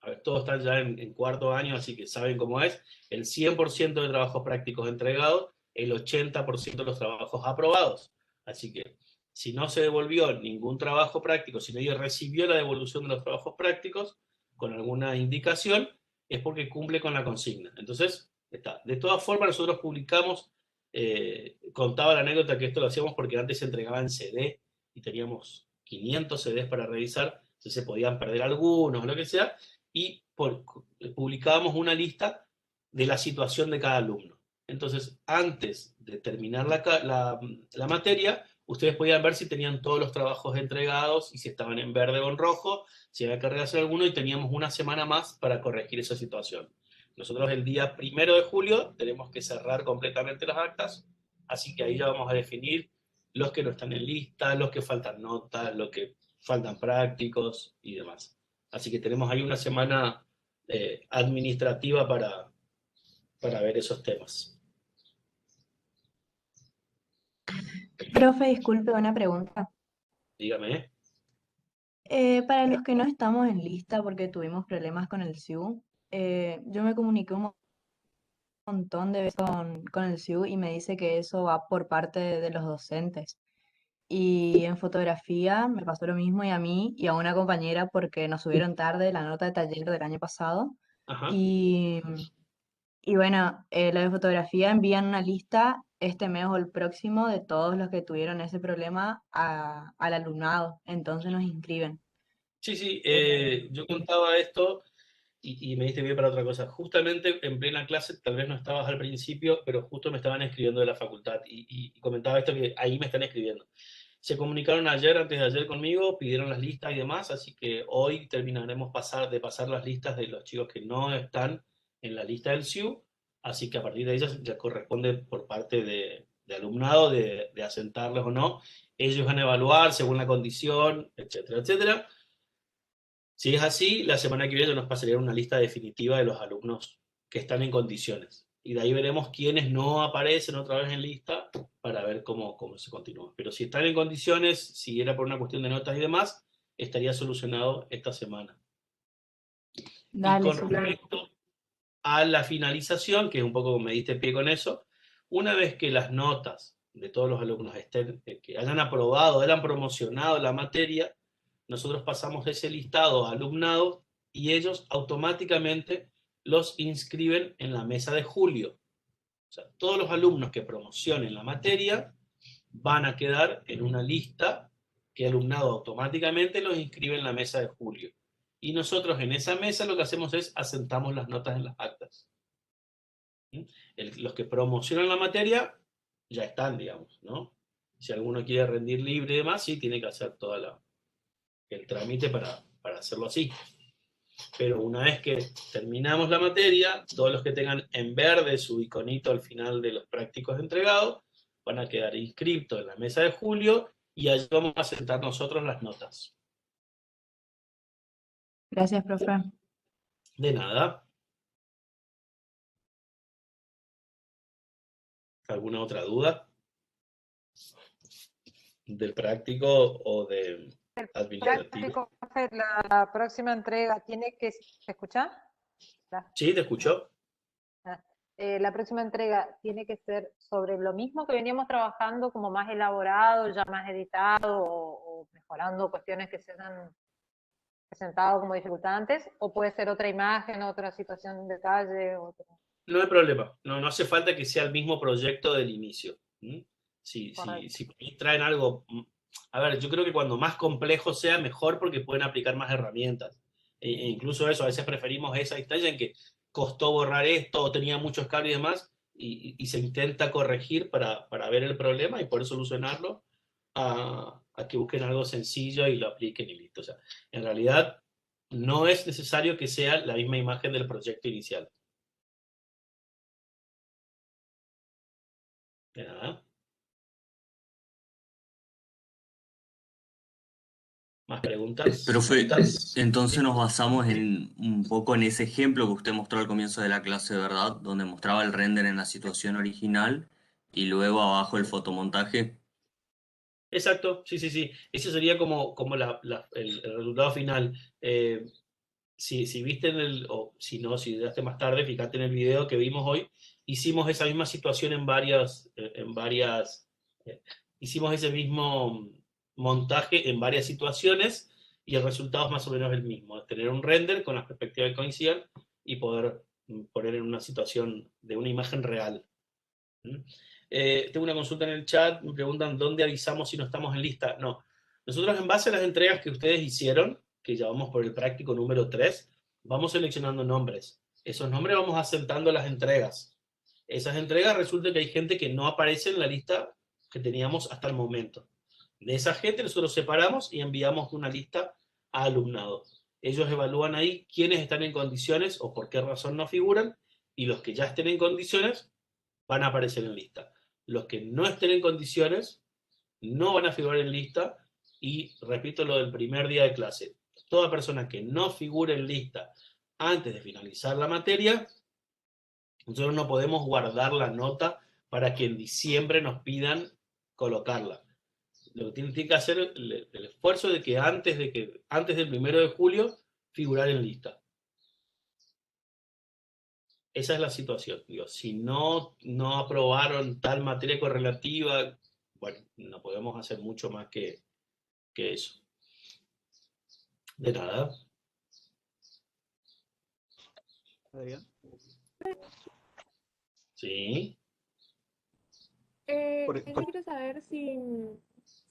a ver, todos están ya en cuarto año, así que saben cómo es. El 100% de trabajos prácticos entregados, el 80% de los trabajos aprobados. Así que si no se devolvió ningún trabajo práctico, si nadie recibió la devolución de los trabajos prácticos con alguna indicación, es porque cumple con la consigna. Entonces, está. De todas formas, nosotros publicamos, contaba la anécdota que esto lo hacíamos porque antes se entregaba en CD y teníamos 500 CDs para revisar, si se podían perder algunos o lo que sea, y publicábamos una lista de la situación de cada alumno. Entonces, antes de terminar la materia, ustedes podían ver si tenían todos los trabajos entregados y si estaban en verde o en rojo, si había que rehacer alguno, y teníamos una semana más para corregir esa situación. Nosotros el día 1 de julio tenemos que cerrar completamente las actas, así que ahí ya vamos a definir los que no están en lista, los que faltan notas, los que faltan prácticos y demás. Así que tenemos ahí una semana administrativa para ver esos temas. Profe, disculpe una pregunta. Dígame. Para los que no estamos en lista porque tuvimos problemas con el SIU, yo me comuniqué un montón de veces con el SIU y me dice que eso va por parte de los docentes. Y en fotografía me pasó lo mismo y a mí y a una compañera porque nos subieron tarde la nota de taller del año pasado. Ajá. Y, y bueno, la de fotografía envían una lista este mes o el próximo de todos los que tuvieron ese problema al alumnado. Entonces nos inscriben. Sí, sí, Eh, yo contaba esto y me diste bien para otra cosa. Justamente en plena clase, tal vez no estabas al principio, pero justo me estaban escribiendo de la facultad y comentaba esto que ahí me están escribiendo. Se comunicaron ayer, antes de ayer conmigo, pidieron las listas y demás, así que hoy terminaremos de pasar las listas de los chicos que no están en la lista del SIU, así que a partir de ellas ya corresponde por parte de alumnado de asentarlos o no. Ellos van a evaluar según la condición, etcétera, etcétera. Si es así, la semana que viene nos pasaría una lista definitiva de los alumnos que están en condiciones. Y de ahí veremos quiénes no aparecen otra vez en lista para ver cómo se continúa. Pero si están en condiciones, si era por una cuestión de notas y demás, estaría solucionado esta semana. Y Dale, con súper. respecto a la finalización, que es un poco como me diste pie con eso, una vez que las notas de todos los alumnos estén, que hayan aprobado, hayan promocionado la materia, nosotros pasamos ese listado a alumnado y ellos automáticamente los inscriben en la mesa de julio. O sea, todos los alumnos que promocionen la materia van a quedar en una lista que el alumnado automáticamente los inscribe en la mesa de julio. Y nosotros en esa mesa lo que hacemos es asentamos las notas en las actas. Los que promocionan la materia ya están, digamos, ¿no? Si alguno quiere rendir libre y demás, sí tiene que hacer todo el trámite para hacerlo así. Pero una vez que terminamos la materia, todos los que tengan en verde su iconito al final de los prácticos entregados, van a quedar inscritos en la mesa de julio y allí vamos a sentar nosotros las notas. Gracias, profe. De nada. ¿Alguna otra duda? ¿Del práctico o del administrativo? Práctico, profe, la próxima entrega tiene que... ¿Se escucha? ¿Sí? ¿Te escuchó? La próxima entrega tiene que ser sobre lo mismo que veníamos trabajando, como más elaborado, ya más editado o mejorando cuestiones que se han presentado como dificultad antes, o puede ser otra imagen, otra situación en detalle, otro... No hay problema. No hace falta que sea el mismo proyecto del inicio. Si traen algo... A ver, yo creo que cuando más complejo sea, mejor porque pueden aplicar más herramientas. E incluso eso, a veces preferimos esa instancia en que costó borrar esto o tenía muchos cables y demás, y se intenta corregir para ver el problema y poder solucionarlo, a que busquen algo sencillo y lo apliquen y listo. O sea, en realidad no es necesario que sea la misma imagen del proyecto inicial. De nada. ¿Más preguntas? Profe, entonces nos basamos un poco en ese ejemplo que usted mostró al comienzo de la clase, ¿verdad? Donde mostraba el render en la situación original y luego abajo el fotomontaje. Exacto, sí, sí, sí. Ese sería como el resultado final. Si viste o si no, si llegaste más tarde, fíjate en el video que vimos hoy, hicimos esa misma situación hicimos ese mismo montaje en varias situaciones y el resultado es más o menos el mismo, es tener un render con las perspectivas que coincidan y poder poner en una situación de una imagen real. Tengo una consulta en el chat, me preguntan dónde avisamos si no estamos en lista. No, nosotros en base a las entregas que ustedes hicieron, que ya vamos por el práctico número 3, vamos seleccionando nombres. Esos nombres vamos asentando las entregas. Esas entregas resulta que hay gente que no aparece en la lista que teníamos hasta el momento. De esa gente nosotros separamos y enviamos una lista a alumnado. Ellos evalúan ahí quiénes están en condiciones o por qué razón no figuran, y los que ya estén en condiciones van a aparecer en lista. Los que no estén en condiciones no van a figurar en lista, y repito lo del primer día de clase. Toda persona que no figure en lista antes de finalizar la materia, nosotros no podemos guardar la nota para que en diciembre nos pidan colocarla. lo que tiene que hacer el esfuerzo de que antes del 1 de julio figurar en lista. Esa es la situación. Digo, si no aprobaron tal materia correlativa, bueno, no podemos hacer mucho más que eso. De nada. Adrián. Sí. Yo quiero saber si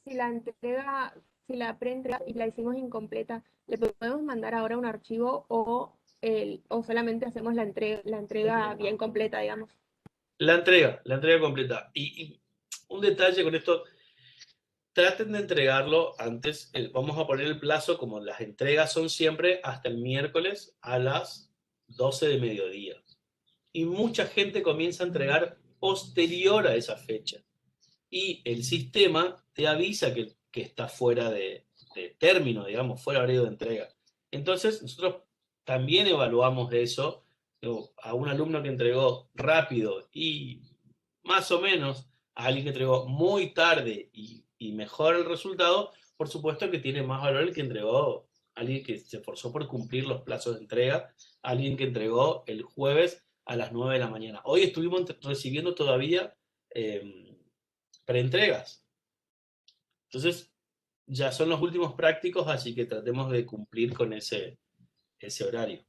la entrega, si la preentrega y la hicimos incompleta, ¿le podemos mandar ahora un archivo o solamente hacemos la entrega bien completa, digamos? La entrega completa. Y un detalle con esto, traten de entregarlo antes, vamos a poner el plazo, como las entregas son siempre hasta el miércoles a las 12 de mediodía. Y mucha gente comienza a entregar posterior a esa fecha. Y el sistema te avisa que está fuera de término, digamos, fuera de horario de entrega. Entonces, nosotros también evaluamos eso. A un alumno que entregó rápido y más o menos, a alguien que entregó muy tarde y mejor el resultado, por supuesto que tiene más valor el que entregó, alguien que se esforzó por cumplir los plazos de entrega, alguien que entregó el jueves a las 9 de la mañana. Hoy estuvimos recibiendo todavía preentregas. Entonces, ya son los últimos prácticos, así que tratemos de cumplir con ese horario.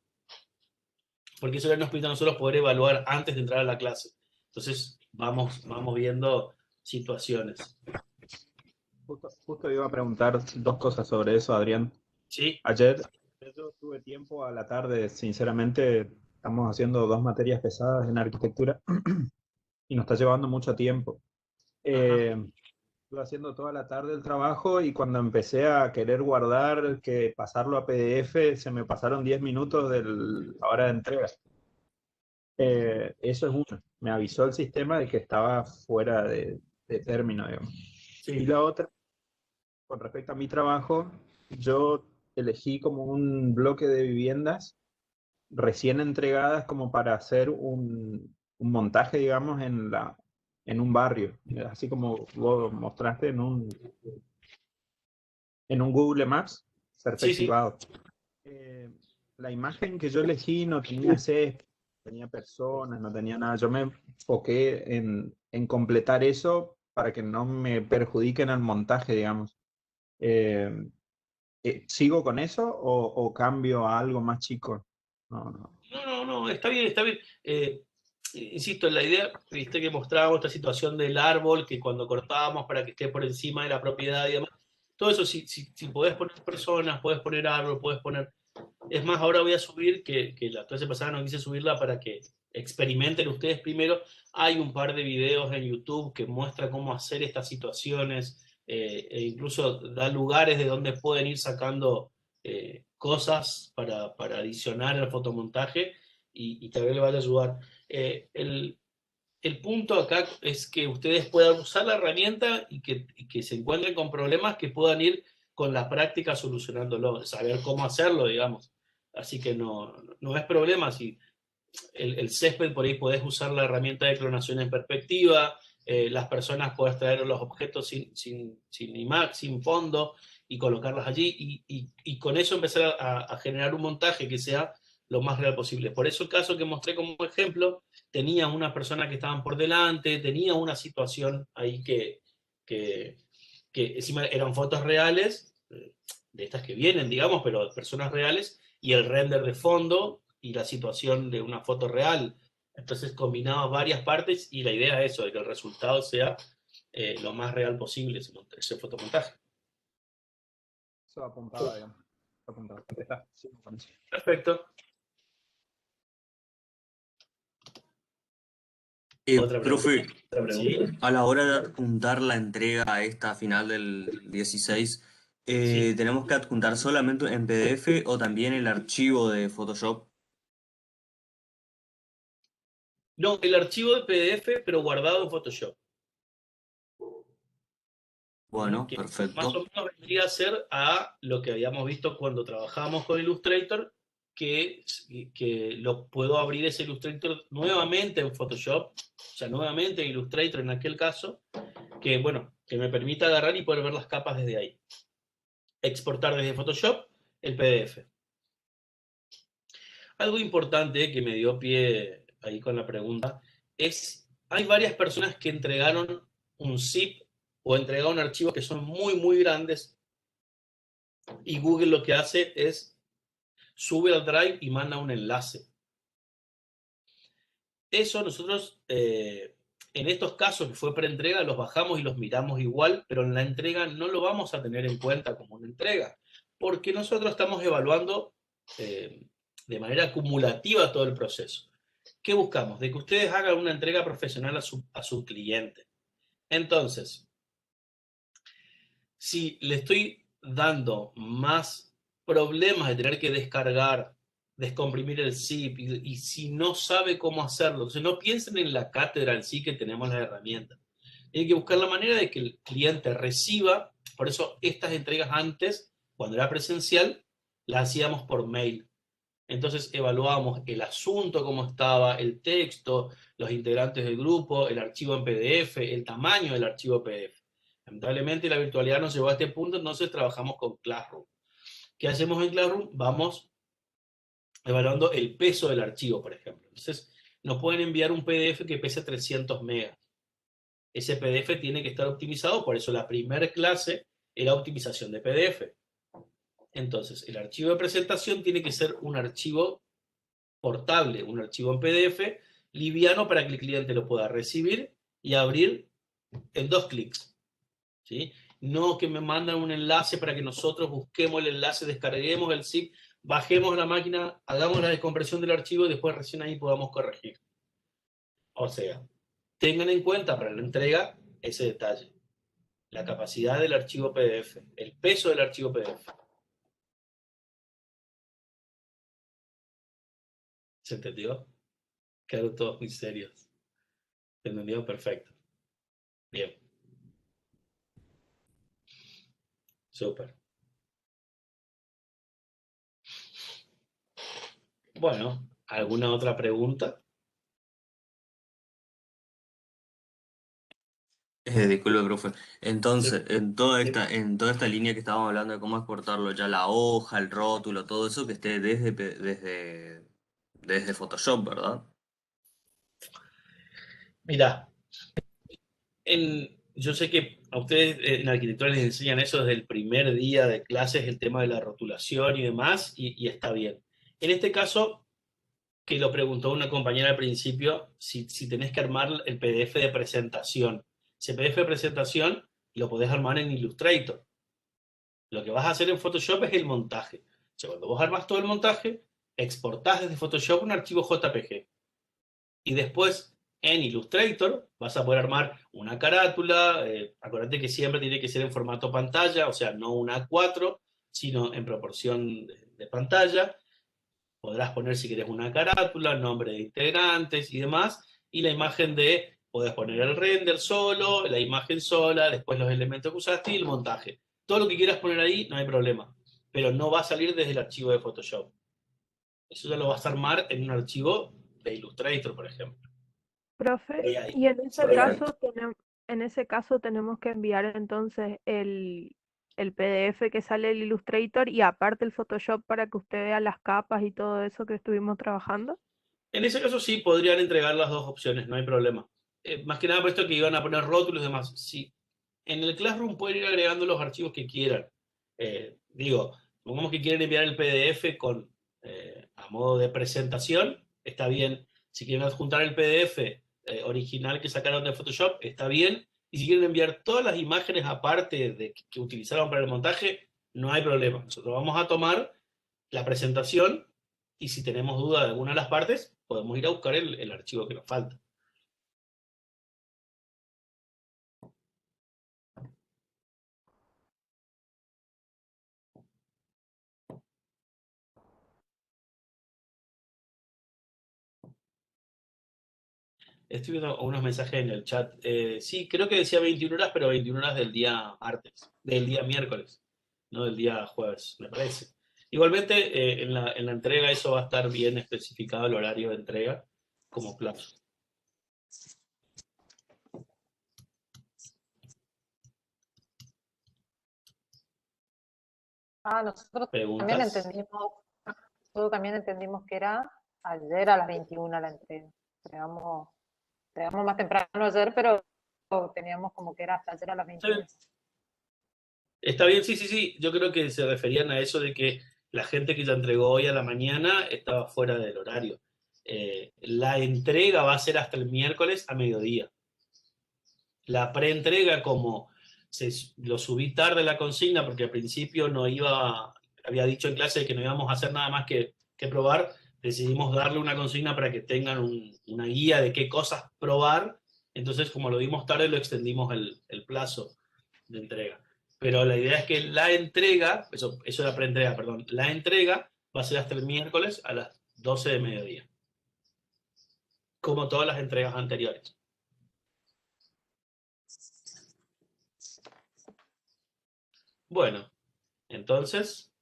Porque eso nos permite a nosotros poder evaluar antes de entrar a la clase. Entonces, vamos viendo situaciones. Justo iba a preguntar dos cosas sobre eso, Adrián. Sí. Ayer yo tuve tiempo a la tarde, sinceramente, estamos haciendo 2 materias pesadas en arquitectura y nos está llevando mucho tiempo. Estuve haciendo toda la tarde el trabajo y cuando empecé a querer guardar, que pasarlo a PDF, se me pasaron 10 minutos de la hora de entrega. Eso es uno. Me avisó el sistema de que estaba fuera de término, digamos. Sí. Y la otra, con respecto a mi trabajo, yo elegí como un bloque de viviendas recién entregadas como para hacer un montaje, digamos, en un barrio, así como vos mostraste en un Google Maps perspectivado. Sí, sí. La imagen que yo elegí no tenía césped, no tenía personas, no tenía nada. Yo me enfoqué en completar eso para que no me perjudiquen el montaje, digamos. ¿Sigo con eso o cambio a algo más chico? No, está bien. Insisto, en la idea, viste que mostrábamos esta situación del árbol, que cuando cortábamos para que esté por encima de la propiedad y demás. Todo eso, si podés poner personas, podés poner árbol, podés poner... Es más, ahora voy a subir, que la clase pasada no quise subirla para que experimenten ustedes primero. Hay un par de videos en YouTube que muestran cómo hacer estas situaciones, e incluso da lugares de donde pueden ir sacando cosas para adicionar al fotomontaje y también le va a ayudar. El punto acá es que ustedes puedan usar la herramienta y que se encuentren con problemas que puedan ir con la práctica solucionándolo, saber cómo hacerlo, digamos. Así que no es problema. Si el césped, por ahí podés usar la herramienta de clonación en perspectiva, las personas podés traer los objetos sin fondo y colocarlos allí y con eso empezar a generar un montaje que sea lo más real posible. Por eso el caso que mostré como ejemplo tenía una persona que estaban por delante, tenía una situación ahí que encima eran fotos reales, de estas que vienen, digamos, pero de personas reales, y el render de fondo y la situación de una foto real. Entonces combinaba varias partes y la idea es eso, de que el resultado sea lo más real posible, ese fotomontaje. Eso apuntaba, digamos. Apuntaba. Perfecto. Profe, ¿Sí? a la hora de adjuntar la entrega a esta final del 16, Sí. ¿tenemos que adjuntar solamente en PDF o también el archivo de Photoshop? No, el archivo de PDF, pero guardado en Photoshop. Bueno, que perfecto. Más o menos vendría a ser a lo que habíamos visto cuando trabajamos con Illustrator, que lo puedo abrir ese Illustrator nuevamente en Photoshop, o sea, nuevamente en Illustrator en aquel caso, que, bueno, que me permita agarrar y poder ver las capas desde ahí. Exportar desde Photoshop el PDF. Algo importante que me dio pie ahí con la pregunta es, hay varias personas que entregaron un zip o entregaron archivos que son muy, muy grandes y Google lo que hace es sube al Drive y manda un enlace. Eso nosotros, en estos casos que fue preentrega, los bajamos y los miramos igual, pero en la entrega no lo vamos a tener en cuenta como una entrega, porque nosotros estamos evaluando de manera acumulativa todo el proceso. ¿Qué buscamos? De que ustedes hagan una entrega profesional a su cliente. Entonces, si le estoy dando más problemas de tener que descargar, descomprimir el zip, y si no sabe cómo hacerlo, entonces no piensen en la cátedra en sí que tenemos las herramientas. Hay que buscar la manera de que el cliente reciba, por eso estas entregas antes, cuando era presencial, las hacíamos por mail. Entonces evaluábamos el asunto, cómo estaba, el texto, los integrantes del grupo, el archivo en PDF, el tamaño del archivo PDF. Lamentablemente la virtualidad nos llevó a este punto, entonces trabajamos con Classroom. ¿Qué hacemos en Classroom? Vamos evaluando el peso del archivo, por ejemplo. Entonces, nos pueden enviar un PDF que pese 300 megas. Ese PDF tiene que estar optimizado, por eso la primera clase era optimización de PDF. Entonces, el archivo de presentación tiene que ser un archivo portable, un archivo en PDF, liviano para que el cliente lo pueda recibir y abrir en 2 clics. ¿Sí? No que me mandan un enlace para que nosotros busquemos el enlace, descarguemos el zip, bajemos la máquina, hagamos la descompresión del archivo y después recién ahí podamos corregir. O sea, tengan en cuenta para la entrega ese detalle. La capacidad del archivo PDF, el peso del archivo PDF. ¿Se entendió? Quedaron todos muy serios. ¿Se entendió? Perfecto. Bien. Súper. Bueno, ¿alguna otra pregunta? Disculpe, profe. Entonces, en toda esta línea que estábamos hablando de cómo exportarlo, ya la hoja, el rótulo, todo eso que esté desde Photoshop, ¿verdad? Mira, yo sé que a ustedes en arquitectura les enseñan eso desde el primer día de clases, el tema de la rotulación y demás, y está bien. En este caso, que lo preguntó una compañera al principio, si tenés que armar el PDF de presentación. Ese PDF de presentación lo podés armar en Illustrator. Lo que vas a hacer en Photoshop es el montaje. O sea, cuando vos armas todo el montaje, exportás desde Photoshop un archivo JPG. Y después en Illustrator vas a poder armar una carátula. Acuérdate que siempre tiene que ser en formato pantalla, o sea, no una A4, sino en proporción de pantalla. Podrás poner si querés una carátula, nombre de integrantes y demás, y la imagen podés poner el render solo, la imagen sola, después los elementos que usaste y el montaje. Todo lo que quieras poner ahí, no hay problema, pero no va a salir desde el archivo de Photoshop. Eso ya lo vas a armar en un archivo de Illustrator, por ejemplo. Profe, Ahí. y en ese caso tenemos que enviar entonces el PDF que sale del Illustrator y aparte el Photoshop para que usted vea las capas y todo eso que estuvimos trabajando. En ese caso sí podrían entregar las dos opciones, no hay problema. Más que nada por esto que iban a poner rótulos y demás. Sí, en el Classroom pueden ir agregando los archivos que quieran. Digo, supongamos que quieren enviar el PDF a modo de presentación, está bien. Si quieren adjuntar el PDF original que sacaron de Photoshop, está bien. Y si quieren enviar todas las imágenes aparte de que utilizaron para el montaje, no hay problema. Nosotros vamos a tomar la presentación y si tenemos duda de alguna de las partes, podemos ir a buscar el archivo que nos falta. Estoy viendo unos mensajes en el chat. Sí, creo que decía 21 horas, pero 21 horas del día martes, del día miércoles, no del día jueves, me parece. Igualmente, en la entrega eso va a estar bien especificado el horario de entrega como plazo. Nosotros ¿Preguntas? también entendimos que era ayer a las 21 la entrega. Entregamos más temprano ayer, pero teníamos como que era hasta ayer a las 21. Está bien, sí, sí, sí. Yo creo que se referían a eso de que la gente que ya entregó hoy a la mañana estaba fuera del horario. La entrega va a ser hasta el miércoles a mediodía. La preentrega, como lo subí tarde la consigna, porque al principio había dicho en clase que no íbamos a hacer nada más que probar, decidimos darle una consigna para que tengan una guía de qué cosas probar. Entonces, como lo dimos tarde, lo extendimos el plazo de entrega. Pero la idea es que la entrega, eso es la preentrega, perdón, la entrega va a ser hasta el miércoles a las 12 de mediodía, como todas las entregas anteriores. Bueno, entonces,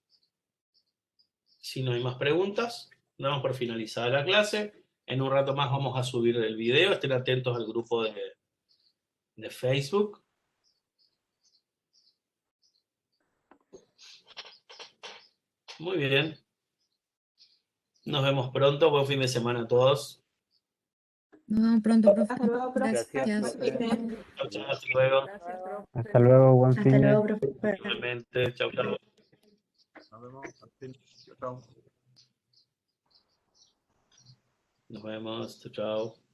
si no hay más preguntas, damos por finalizada la clase. En un rato más vamos a subir el video. Estén atentos al grupo de Facebook. Muy bien. Nos vemos pronto. Buen fin de semana a todos. Nos vemos pronto, profe. Hasta luego, profe. Gracias. Chao, chao. Hasta luego. Gracias, profe. Hasta luego, buen Hasta fin de. luego, profe. Igualmente. Chao, chao. Nos vemos. Chao. Nos vemos. Chao, chao.